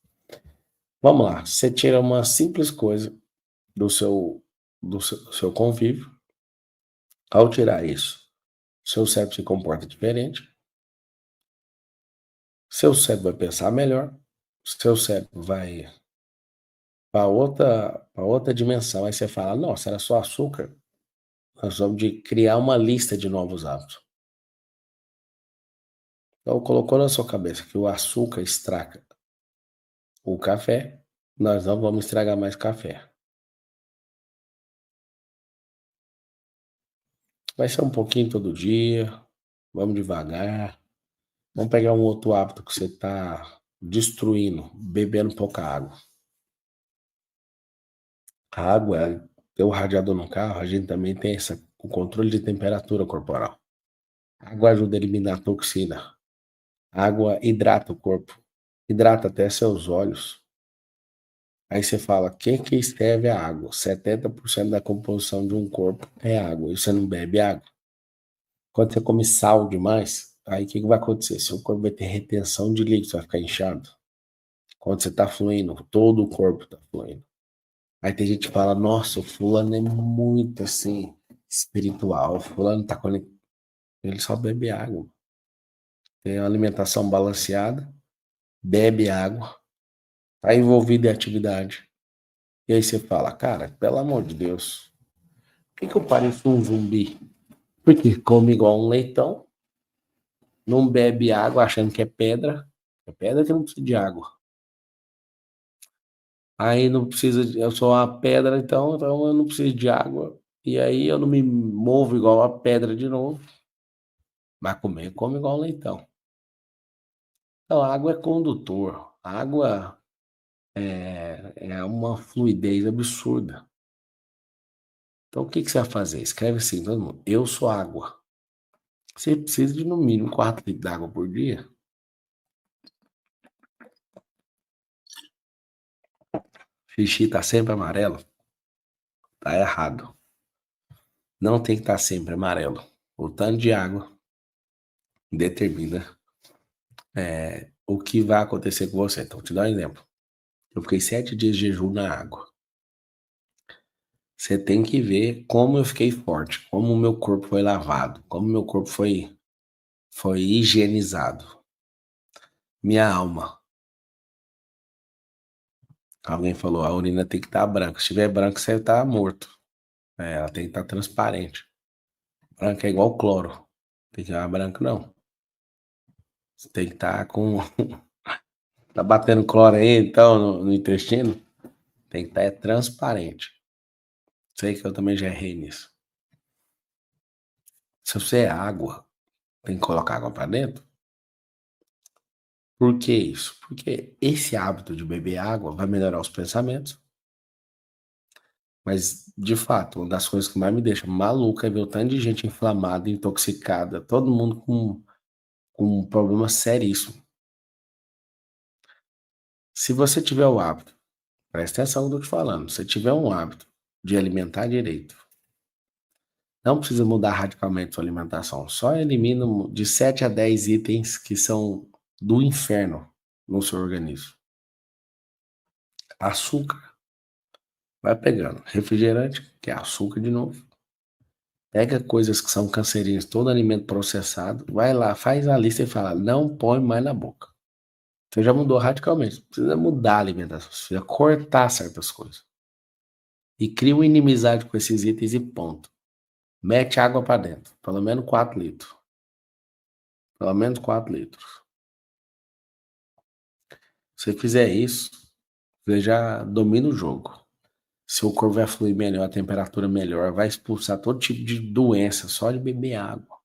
Vamos lá. Você tira uma simples coisa do seu convívio. Ao tirar isso, seu cérebro se comporta diferente. Seu cérebro vai pensar melhor. Seu cérebro vai para outra dimensão. Aí você fala, nossa, era só açúcar. Nós vamos criar uma lista de novos hábitos. Então, colocou na sua cabeça que o açúcar estraga o café, nós não vamos estragar mais café. Vai ser um pouquinho todo dia, vamos devagar. Vamos pegar um outro hábito que você está destruindo, bebendo pouca água. A água, tem o radiador no carro, a gente também tem o controle de temperatura corporal. A água ajuda a eliminar toxina. A água hidrata o corpo, hidrata até seus olhos. Aí você fala, o que que escreve a água? 70% da composição de um corpo é água, e você não bebe água. Quando você come sal demais, aí o que que vai acontecer? Seu corpo vai ter retenção de líquido, vai ficar inchado. Quando você tá fluindo, todo o corpo tá fluindo. Aí tem gente que fala, nossa, o fulano é muito assim, espiritual, o fulano tá conectado. Ele só bebe água. Tem uma alimentação balanceada, bebe água, tá envolvido em atividade. E aí você fala, cara, pelo amor de Deus, por que eu pareço um zumbi? Porque come igual um leitão, não bebe água achando que é pedra. É pedra que não precisa de água. Aí não precisa, eu sou uma pedra, então eu não preciso de água. E aí eu não me movo igual a pedra de novo. Mas comer, come igual um leitão. Então, a água é condutor. A água é uma fluidez absurda. Então, o que que você vai fazer? Escreve assim, todo mundo. Eu sou água. Você precisa de no mínimo 4 litros d'água por dia. Xixi tá sempre amarelo. Tá errado. Não tem que estar sempre amarelo. O tanto de água determina o que vai acontecer com você. Então, vou te dar um exemplo. Eu fiquei 7 dias de jejum na água. Você tem que ver como eu fiquei forte, como o meu corpo foi lavado, como o meu corpo foi higienizado. Minha alma. Alguém falou, a urina tem que estar branca. Se estiver branca, você está morto. Ela tem que estar transparente. Branca é igual cloro. Tem que estar branco, não. Você tem que estar com. Tá batendo cloro aí, então, no intestino? Tem que estar transparente. Sei que eu também já errei nisso. Se você é água, tem que colocar água para dentro? Por que isso? Porque esse hábito de beber água vai melhorar os pensamentos. Mas, de fato, uma das coisas que mais me deixa maluca é ver o tanto de gente inflamada, intoxicada, todo mundo com um problema seríssimo. Se você tiver o hábito Presta atenção no que eu tô te falando. Se você tiver um hábito de alimentar direito, não precisa mudar radicalmente sua alimentação. Só elimina de 7 a 10 itens que são do inferno no seu organismo. Açúcar, vai pegando. Refrigerante, que é açúcar de novo. Pega coisas que são cancerígenas, todo alimento processado, vai lá, faz a lista e fala, não põe mais na boca. Você já mudou radicalmente. Não precisa mudar a alimentação, você precisa cortar certas coisas. E cria uma inimizade com esses itens e ponto. Mete água para dentro, pelo menos 4 litros. Pelo menos 4 litros. Se você fizer isso, você já domina o jogo. Seu corpo vai fluir melhor, a temperatura melhor, vai expulsar todo tipo de doença só de beber água.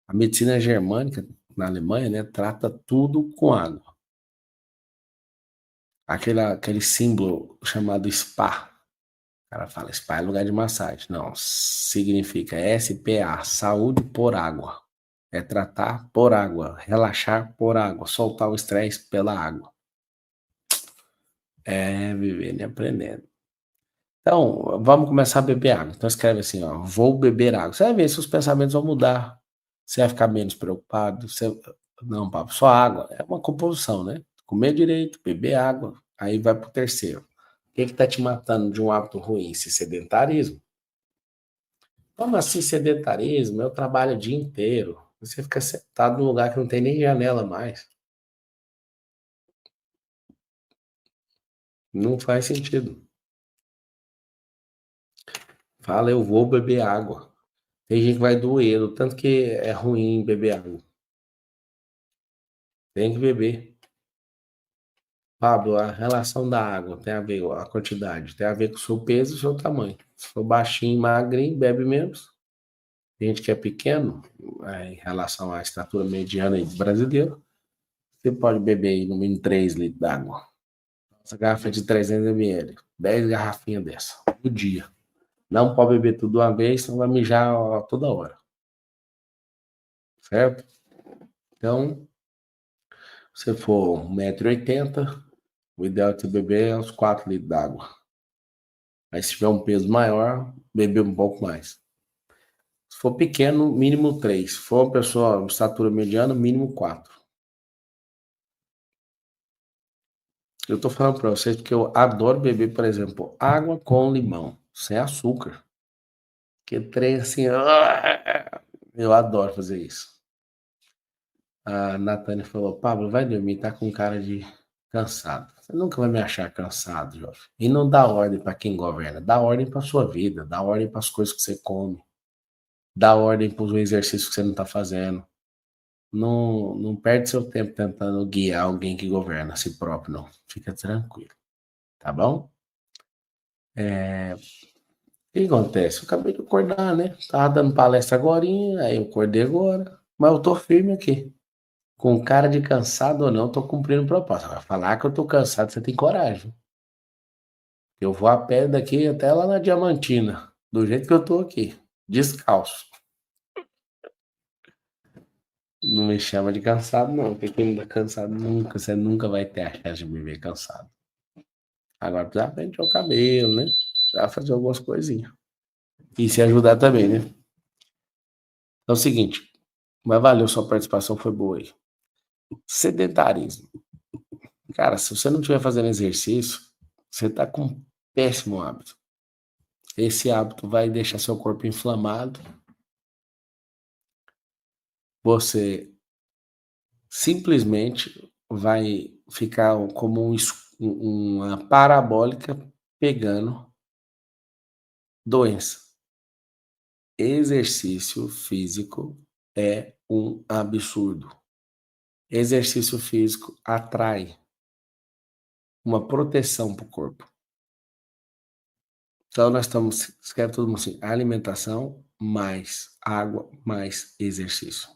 A medicina germânica, na Alemanha, né, trata tudo com água. Aquele símbolo chamado spa. O cara fala, spa é lugar de massagem. Não, significa SPA, saúde por água. É tratar por água, relaxar por água, soltar o estresse pela água. É vivendo e aprendendo. Então, vamos começar a beber água. Então escreve assim, ó, vou beber água. Você vai ver se os pensamentos vão mudar. Você vai ficar menos preocupado. Você... Não, papo, só água. É uma composição, né? Comer direito, beber água. Aí vai pro terceiro. O que tá te matando de um hábito ruim? Esse sedentarismo. Como assim sedentarismo? Eu trabalho o dia inteiro. Você fica sentado num lugar que não tem nem janela mais. Não faz sentido. Fala, eu vou beber água. Tem gente que vai doer, o tanto que é ruim beber água. Tem que beber. Pablo, a relação da água tem a ver, a quantidade, tem a ver com o seu peso e o seu tamanho. Se for baixinho, magrinho, bebe menos. Tem gente que é pequeno, em relação à estatura mediana do brasileiro, você pode beber aí no mínimo 3 litros d'água. Essa garrafa é de 300 ml, 10 garrafinhas dessa, por dia. Não pode beber tudo de uma vez, senão vai mijar toda hora. Certo? Então, se for 1,80 m, o ideal é você beber uns 4 litros d'água. Aí se tiver um peso maior, beber um pouco mais. Se for pequeno, mínimo 3. Se for uma pessoa, estatura mediana, mínimo 4. Eu tô falando para vocês porque eu adoro beber, por exemplo, água com limão, sem açúcar. Que trem assim, eu adoro fazer isso. A Natânia falou, Pablo, vai dormir, tá com cara de cansado. Você nunca vai me achar cansado, jovem. E não dá ordem para quem governa, dá ordem para sua vida, dá ordem para as coisas que você come, dá ordem para os exercícios que você não tá fazendo. Não, não perde seu tempo tentando guiar alguém que governa a si próprio, não. Fica tranquilo, tá bom? O que acontece? Eu acabei de acordar, né? Tava dando palestra agorinha, aí eu acordei agora, mas eu tô firme aqui. Com cara de cansado ou não, eu tô cumprindo o propósito. Vai falar que eu tô cansado, você tem coragem. Eu vou a pé daqui até lá na Diamantina, do jeito que eu tô aqui, descalço. Não me chama de cansado, não, porque quem não tá cansado nunca, você nunca vai ter a chance de me ver cansado. Agora precisa pentear o cabelo, né? Precisa fazer algumas coisinhas. E se ajudar também, né? Então é o seguinte, mas valeu, sua participação foi boa aí. Sedentarismo. Cara, se você não estiver fazendo exercício, você tá com um péssimo hábito. Esse hábito vai deixar seu corpo inflamado. Você simplesmente vai ficar como uma parabólica pegando doença. Exercício físico é um absurdo. Exercício físico atrai uma proteção para o corpo. Então nós estamos, escreve todo mundo assim, alimentação mais água mais exercício.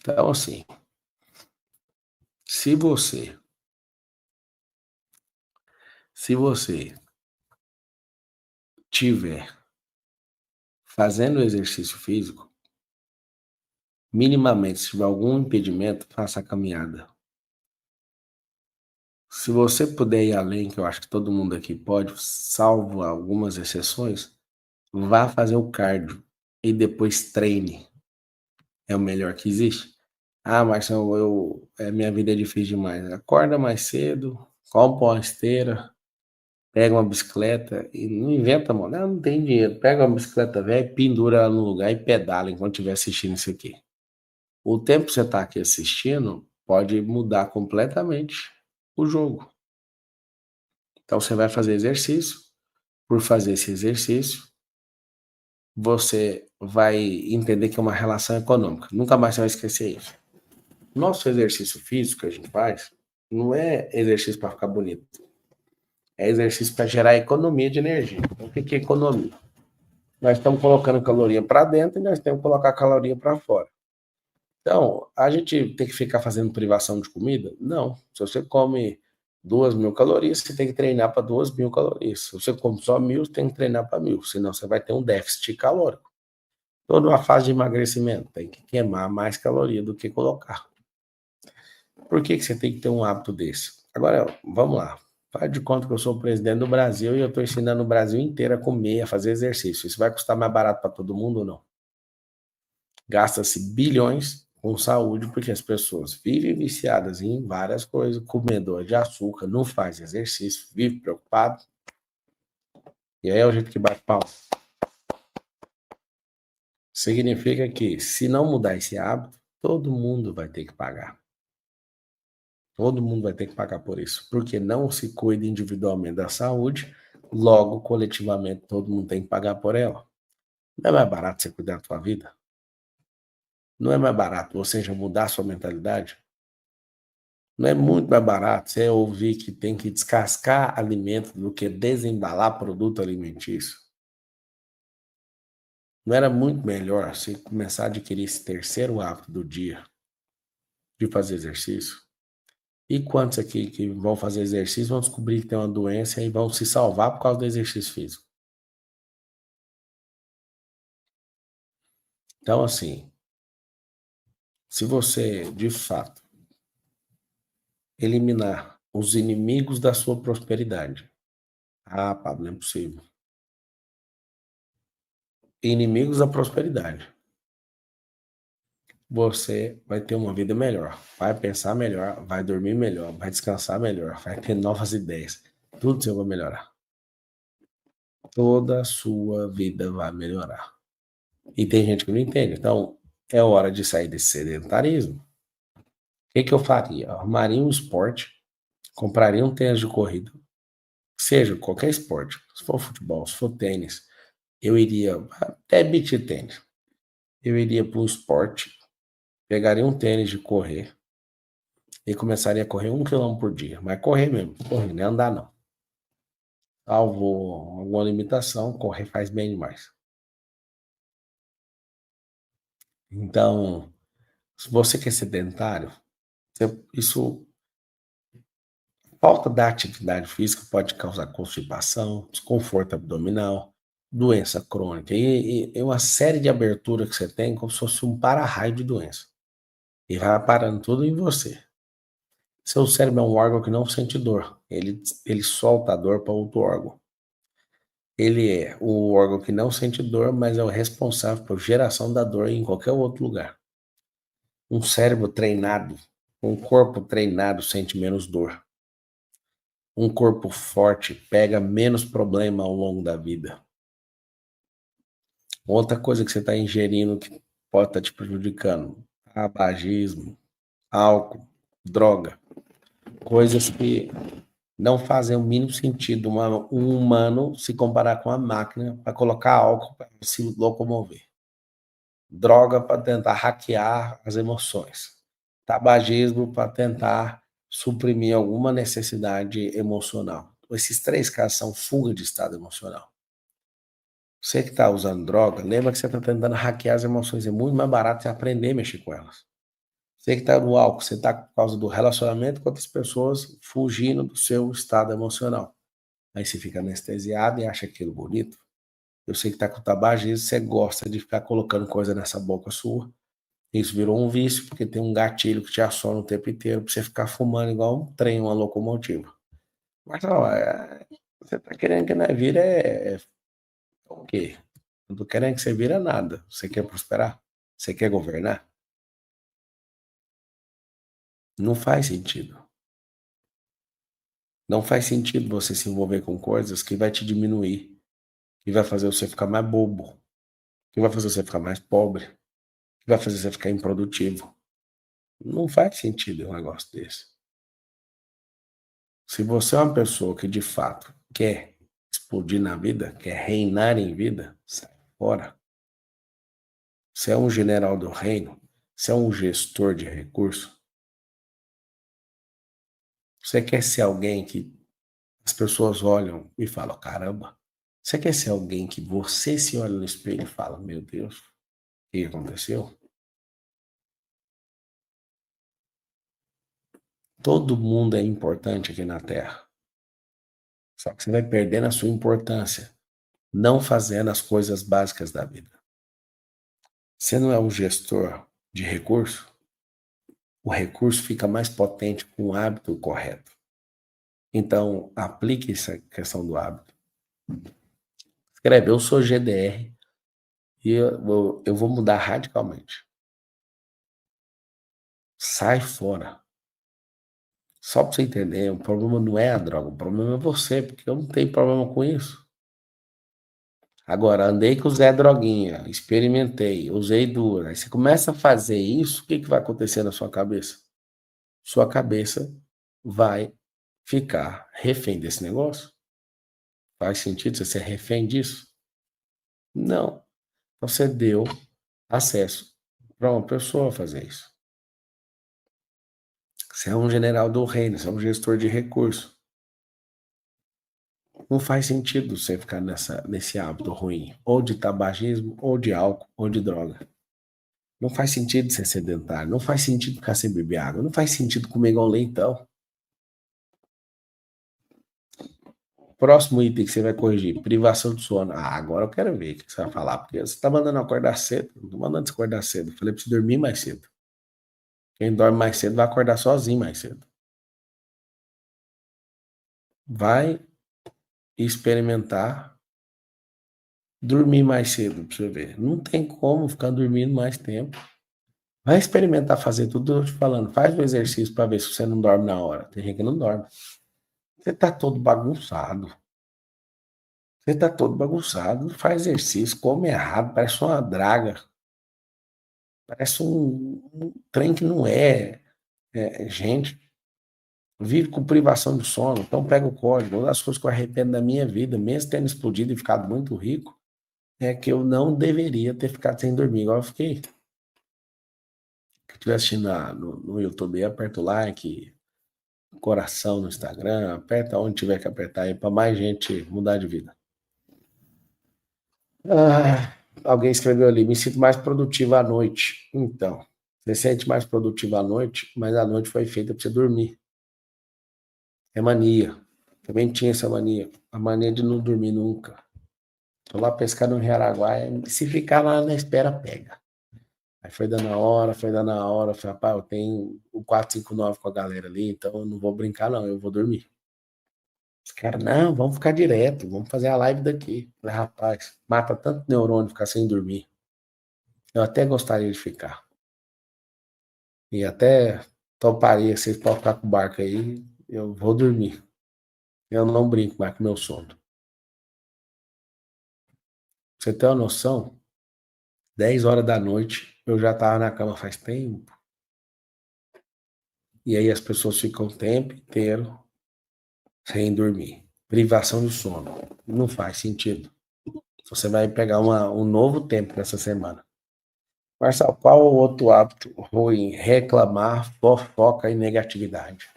Então assim, se você tiver fazendo exercício físico, minimamente, se tiver algum impedimento, faça a caminhada. Se você puder ir além, que eu acho que todo mundo aqui pode, salvo algumas exceções, vá fazer o cardio e depois treine. É o melhor que existe. Ah, Marcelo, minha vida é difícil demais. Acorda mais cedo, compra uma esteira, pega uma bicicleta e não inventa, mano. Não tem dinheiro. Pega uma bicicleta velha, pendura ela no lugar e pedala enquanto estiver assistindo isso aqui. O tempo que você está aqui assistindo pode mudar completamente o jogo. Então você vai fazer exercício. Por fazer esse exercício, você vai entender que é uma relação econômica. Nunca mais você vai esquecer isso. Nosso exercício físico que a gente faz não é exercício para ficar bonito. É exercício para gerar economia de energia. Então, o que é economia? Nós estamos colocando caloria para dentro e nós temos que colocar caloria para fora. Então, a gente tem que ficar fazendo privação de comida? Não. Se você come 2.000 calorias, você tem que treinar para 2.000 calorias. Se você come só 1.000, você tem que treinar para 1.000, senão você vai ter um déficit calórico. Toda uma fase de emagrecimento tem que queimar mais caloria do que colocar. Por que você tem que ter um hábito desse? Agora, vamos lá. Faz de conta que eu sou o presidente do Brasil e eu estou ensinando o Brasil inteiro a comer, a fazer exercício. Isso vai custar mais barato para todo mundo ou não? Gasta-se bilhões com saúde porque as pessoas vivem viciadas em várias coisas, comedor de açúcar, não faz exercício, vive preocupado. E aí é o jeito que bate pau. Significa que se não mudar esse hábito, todo mundo vai ter que pagar. Todo mundo vai ter que pagar por isso, porque não se cuida individualmente da saúde, logo, coletivamente, todo mundo tem que pagar por ela. Não é mais barato você cuidar da sua vida? Não é mais barato você já mudar a sua mentalidade? Não é muito mais barato você ouvir que tem que descascar alimento do que desembalar produto alimentício? Não era muito melhor você começar a adquirir esse terceiro hábito do dia de fazer exercício? E quantos aqui que vão fazer exercício vão descobrir que tem uma doença e vão se salvar por causa do exercício físico? Então, assim, se você, de fato, eliminar os inimigos da sua prosperidade. Ah, Pablo, não é possível. Inimigos da prosperidade. Você vai ter uma vida melhor, vai pensar melhor, vai dormir melhor, vai descansar melhor, vai ter novas ideias. Tudo seu vai melhorar. Toda a sua vida vai melhorar. E tem gente que não entende. Então, é hora de sair desse sedentarismo. O que eu faria? Arrumaria um esporte, compraria um tênis de corrida, seja qualquer esporte, se for futebol, se for tênis, eu iria até beach tênis. Eu iria para um esporte, pegaria um tênis de correr e começaria a correr 1 quilômetro por dia. Mas correr mesmo, correr, não é andar não. Salvo alguma limitação, correr faz bem demais. Então, se você quer ser sedentário, isso, falta da atividade física pode causar constipação, desconforto abdominal, doença crônica e uma série de aberturas que você tem como se fosse um para-raio de doença. E vai parando tudo em você. Seu cérebro é um órgão que não sente dor. Ele solta a dor para outro órgão. Ele é o órgão que não sente dor, mas é o responsável por geração da dor em qualquer outro lugar. Um cérebro treinado, um corpo treinado sente menos dor. Um corpo forte pega menos problema ao longo da vida. Outra coisa que você está ingerindo que pode estar te prejudicando: tabagismo, álcool, droga. Coisas que não fazem o mínimo sentido um humano se comparar com a máquina para colocar álcool para se locomover. Droga para tentar hackear as emoções. Tabagismo para tentar suprimir alguma necessidade emocional. Esses 3 casos são fuga de estado emocional. Você que está usando droga, lembra que você está tentando hackear as emoções. É muito mais barato você aprender a mexer com elas. Você que está no álcool, você está por causa do relacionamento com outras pessoas, fugindo do seu estado emocional. Aí você fica anestesiado e acha aquilo bonito. Eu sei que está com tabagismo, você gosta de ficar colocando coisa nessa boca sua Isso virou um vício, porque tem um gatilho que te aciona o tempo inteiro pra você ficar fumando igual um trem, uma locomotiva. Mas não, você tá querendo que não vira é o quê? Não tô querendo que você vira nada. Você quer prosperar? Você quer governar? Não faz sentido. Não faz sentido você se envolver com coisas que vai te diminuir, que vai fazer você ficar mais bobo, que vai fazer você ficar mais pobre, que vai fazer você ficar improdutivo. Não faz sentido um negócio desse. Se você é uma pessoa que de fato quer explodir na vida, quer reinar em vida, sai fora. Você é um general do reino, você é um gestor de recursos, você quer ser alguém que as pessoas olham e falam, caramba, você quer ser alguém que você se olha no espelho e fala, meu Deus, o que aconteceu? Todo mundo é importante aqui na Terra. Só que você vai perdendo a sua importância, não fazendo as coisas básicas da vida. Você não é um gestor de recurso, o recurso fica mais potente com o hábito correto. Então, aplique essa questão do hábito. Escreve, eu sou GDR e eu vou mudar radicalmente. Sai fora. Só para você entender, o problema não é a droga, o problema é você, porque eu não tenho problema com isso. Agora, andei com o Zé Droguinha, experimentei, usei dura. Aí você começa a fazer isso, o que vai acontecer na sua cabeça? Sua cabeça vai ficar refém desse negócio? Faz sentido você ser refém disso? Não. Você deu acesso para uma pessoa fazer isso. Você é um general do reino, você é um gestor de recursos. Não faz sentido você ficar nesse hábito ruim, ou de tabagismo, ou de álcool, ou de droga. Não faz sentido ser sedentário, não faz sentido ficar sem beber água, não faz sentido comer igual leitão. Próximo item que você vai corrigir, privação de sono. Ah, agora eu quero ver o que você vai falar, porque você tá mandando eu acordar cedo, não tô mandando você acordar cedo. Eu falei pra você dormir mais cedo. Quem dorme mais cedo vai acordar sozinho mais cedo. Vai experimentar dormir mais cedo pra você ver. Não tem como ficar dormindo mais tempo. Vai experimentar fazer tudo que eu tô te falando. Faz o exercício para ver se você não dorme na hora. Tem gente que não dorme. Você tá todo bagunçado. Você tá todo bagunçado. Faz exercício, come errado, parece uma draga. Parece um trem que não gente. Vive com privação de sono. Então pega o código. Uma das coisas que eu arrependo da minha vida, mesmo tendo explodido e ficado muito rico, é que eu não deveria ter ficado sem dormir, igual eu fiquei. Se estiver assistindo no YouTube, aperta o like, coração no Instagram, aperta onde tiver que apertar aí para mais gente mudar de vida. Alguém escreveu ali, me sinto mais produtivo à noite. Então, você se sente mais produtivo à noite, mas a noite foi feita para você dormir. É mania. Também tinha essa mania. A mania de não dormir nunca. Tô lá pescar no Jaraguá, se ficar lá na espera, pega. Aí foi dando a hora, foi dando a hora. Falei, rapaz, eu tenho o 459 com a galera ali, então eu não vou brincar, não, eu vou dormir. Os caras, não, vamos ficar direto, vamos fazer a live daqui. Falei, rapaz, mata tanto neurônio ficar sem dormir. Eu até gostaria de ficar. E até toparia, vocês podem ficar com o barco aí, eu vou dormir. Eu não brinco mais com meu sono. Pra você ter uma noção, 10 horas da noite, eu já tava na cama faz tempo. E aí as pessoas ficam o tempo inteiro sem dormir. Privação de sono. Não faz sentido. Você vai pegar um novo tempo nessa semana. Marcelo, qual o outro hábito ruim? Reclamar, fofoca e negatividade.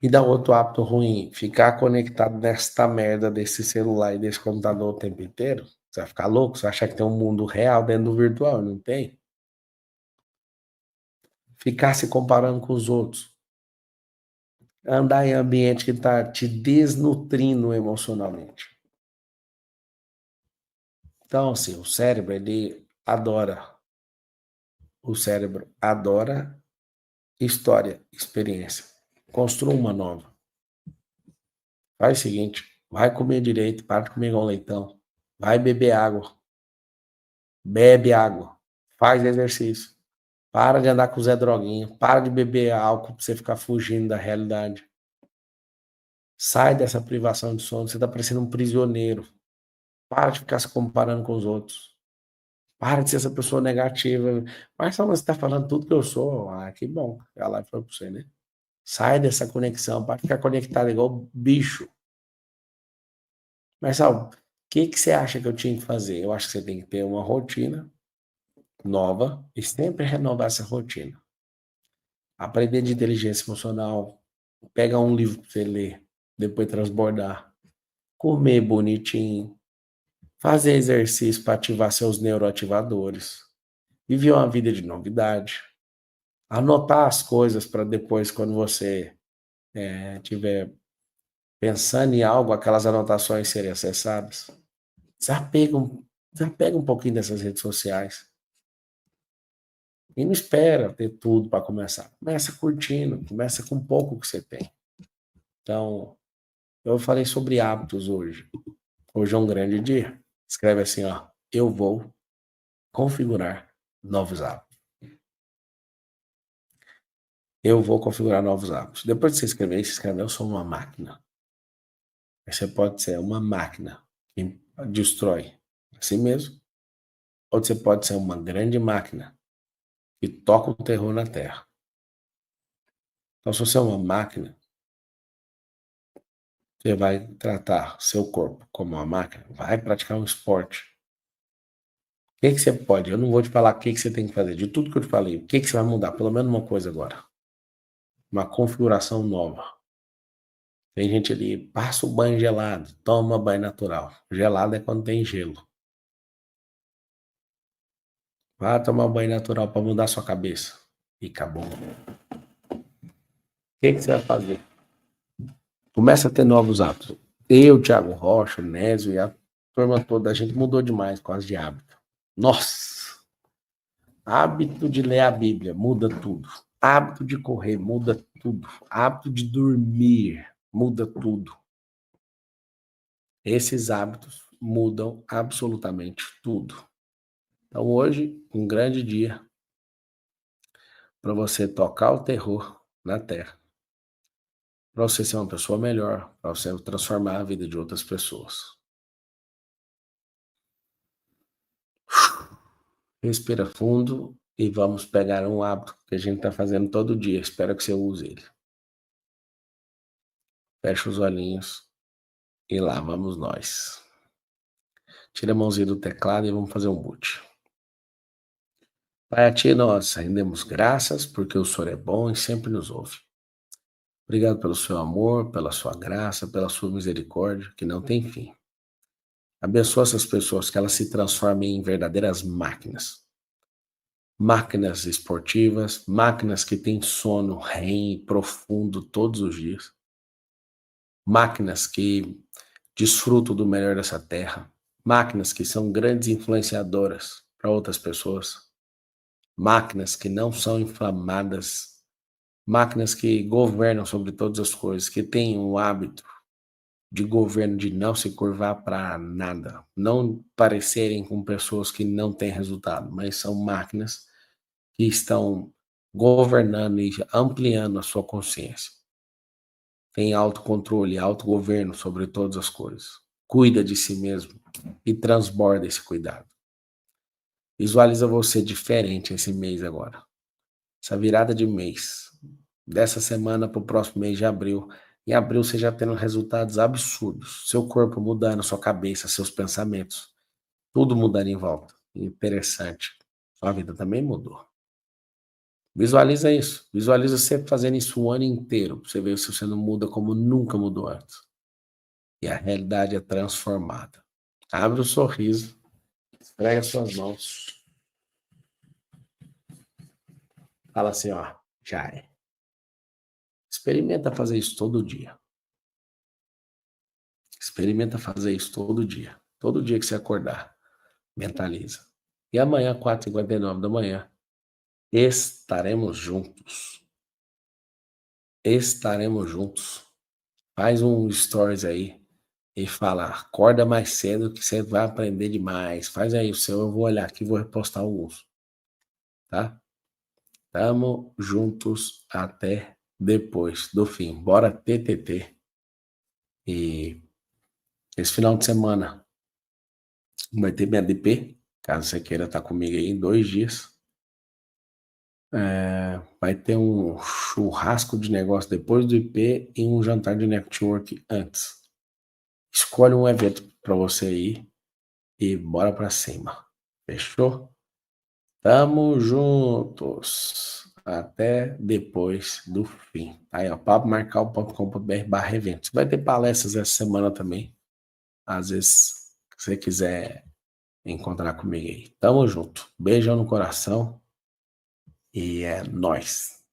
E dá outro hábito ruim, ficar conectado nesta merda desse celular e desse computador o tempo inteiro. Você vai ficar louco? Você vai achar que tem um mundo real dentro do virtual? Não tem? Ficar se comparando com os outros. Andar em ambiente que está te desnutrindo emocionalmente. Então, assim, o cérebro, ele adora O cérebro adora história, experiência. Construa uma nova. Faz o seguinte, vai comer direito, para de comer igual leitão. Vai beber água. Bebe água. Faz exercício. Para de andar com o Zé Droguinha. Para de beber álcool para você ficar fugindo da realidade. Sai dessa privação de sono. Você está parecendo um prisioneiro. Para de ficar se comparando com os outros. Para de ser essa pessoa negativa. Mas só você está falando tudo que eu sou. Ah, que bom. A live foi para você, né? Sai dessa conexão. Para de ficar conectado igual bicho. Mas, Sal, o que você acha que eu tinha que fazer? Eu acho que você tem que ter uma rotina nova e sempre renovar essa rotina. Aprender de inteligência emocional, pegar um livro para você ler, depois transbordar, comer bonitinho, fazer exercício para ativar seus neuroativadores, viver uma vida de novidade, anotar as coisas para depois, quando você estiver pensando em algo, aquelas anotações serem acessadas. Desapega um pouquinho dessas redes sociais. E não espera ter tudo para começar. Começa curtindo, começa com pouco que você tem. Então, eu falei sobre hábitos hoje. Hoje é um grande dia. Escreve assim, ó. Eu vou configurar novos hábitos. Eu vou configurar novos hábitos. Depois de você escrever, você escreve, eu sou uma máquina. Você pode ser uma máquina que destrói a si mesmo. Ou você pode ser uma grande máquina que toca o terror na terra. Então, se você é uma máquina, você vai tratar seu corpo como uma máquina, vai praticar um esporte. O que você pode? Eu não vou te falar o que você tem que fazer. De tudo que eu te falei, o que você vai mudar? Pelo menos uma coisa agora. Uma configuração nova. Tem gente ali, passa o banho gelado, toma banho natural. Gelado é quando tem gelo. Vai tomar banho natural para mudar sua cabeça. E acabou. O que você vai fazer? Começa a ter novos hábitos. Eu, Thiago Rocha, o Nésio e a turma toda, a gente mudou demais com as de hábito. Nossa! Hábito de ler a Bíblia muda tudo. Hábito de correr muda tudo. Hábito de dormir muda tudo. Esses hábitos mudam absolutamente tudo. Então hoje, um grande dia para você tocar o terror na terra. Para você ser uma pessoa melhor, para você transformar a vida de outras pessoas. Respira fundo e vamos pegar um hábito que a gente está fazendo todo dia. Espero que você use ele. Fecha os olhinhos e lá vamos nós. Tira a mãozinha do teclado e vamos fazer um boot. Pai, a ti nós rendemos graças porque o Senhor é bom e sempre nos ouve. Obrigado pelo seu amor, pela sua graça, pela sua misericórdia, que não tem fim. Abençoa essas pessoas, que elas se transformem em verdadeiras máquinas. Máquinas esportivas, máquinas que têm sono REM profundo todos os dias. Máquinas que desfrutam do melhor dessa terra. Máquinas que são grandes influenciadoras para outras pessoas. Máquinas que não são inflamadas. Máquinas que governam sobre todas as coisas, que têm o hábito de governo de não se curvar para nada, não parecerem com pessoas que não têm resultado, mas são máquinas que estão governando e ampliando a sua consciência. Tem autocontrole, autogoverno sobre todas as coisas. Cuida de si mesmo e transborda esse cuidado. Visualiza você diferente esse mês agora. Essa virada de mês, dessa semana para o próximo mês de abril. Em abril você já tendo resultados absurdos. Seu corpo mudando, sua cabeça, seus pensamentos. Tudo mudando em volta. Interessante. Sua vida também mudou. Visualiza isso. Visualiza você fazendo isso o ano inteiro. Pra você ver se você não muda como nunca mudou antes. E a realidade é transformada. Abre o sorriso. Esfrega suas mãos. Fala assim, ó. Já é. Experimenta fazer isso todo dia. Experimenta fazer isso todo dia. Todo dia que você acordar. Mentaliza. E amanhã, 4h59 da manhã, estaremos juntos. Estaremos juntos. Faz um stories aí e fala, acorda mais cedo que você vai aprender demais. Faz aí o seu, eu vou olhar aqui e vou repostar alguns. Tá? Tamo juntos até depois do fim. Bora TTT. E esse final de semana vai ter minha DP, caso você queira estar comigo aí em 2 dias. Vai ter um churrasco de negócio depois do IP e um jantar de network antes. Escolhe um evento para você ir e bora para cima. Fechou? Tamo juntos. Até depois do fim. Aí, ó, papomarcal.com.br/eventos. Vai ter palestras essa semana também. Às vezes, se você quiser encontrar comigo aí. Tamo junto. Beijão no coração. E é nóis.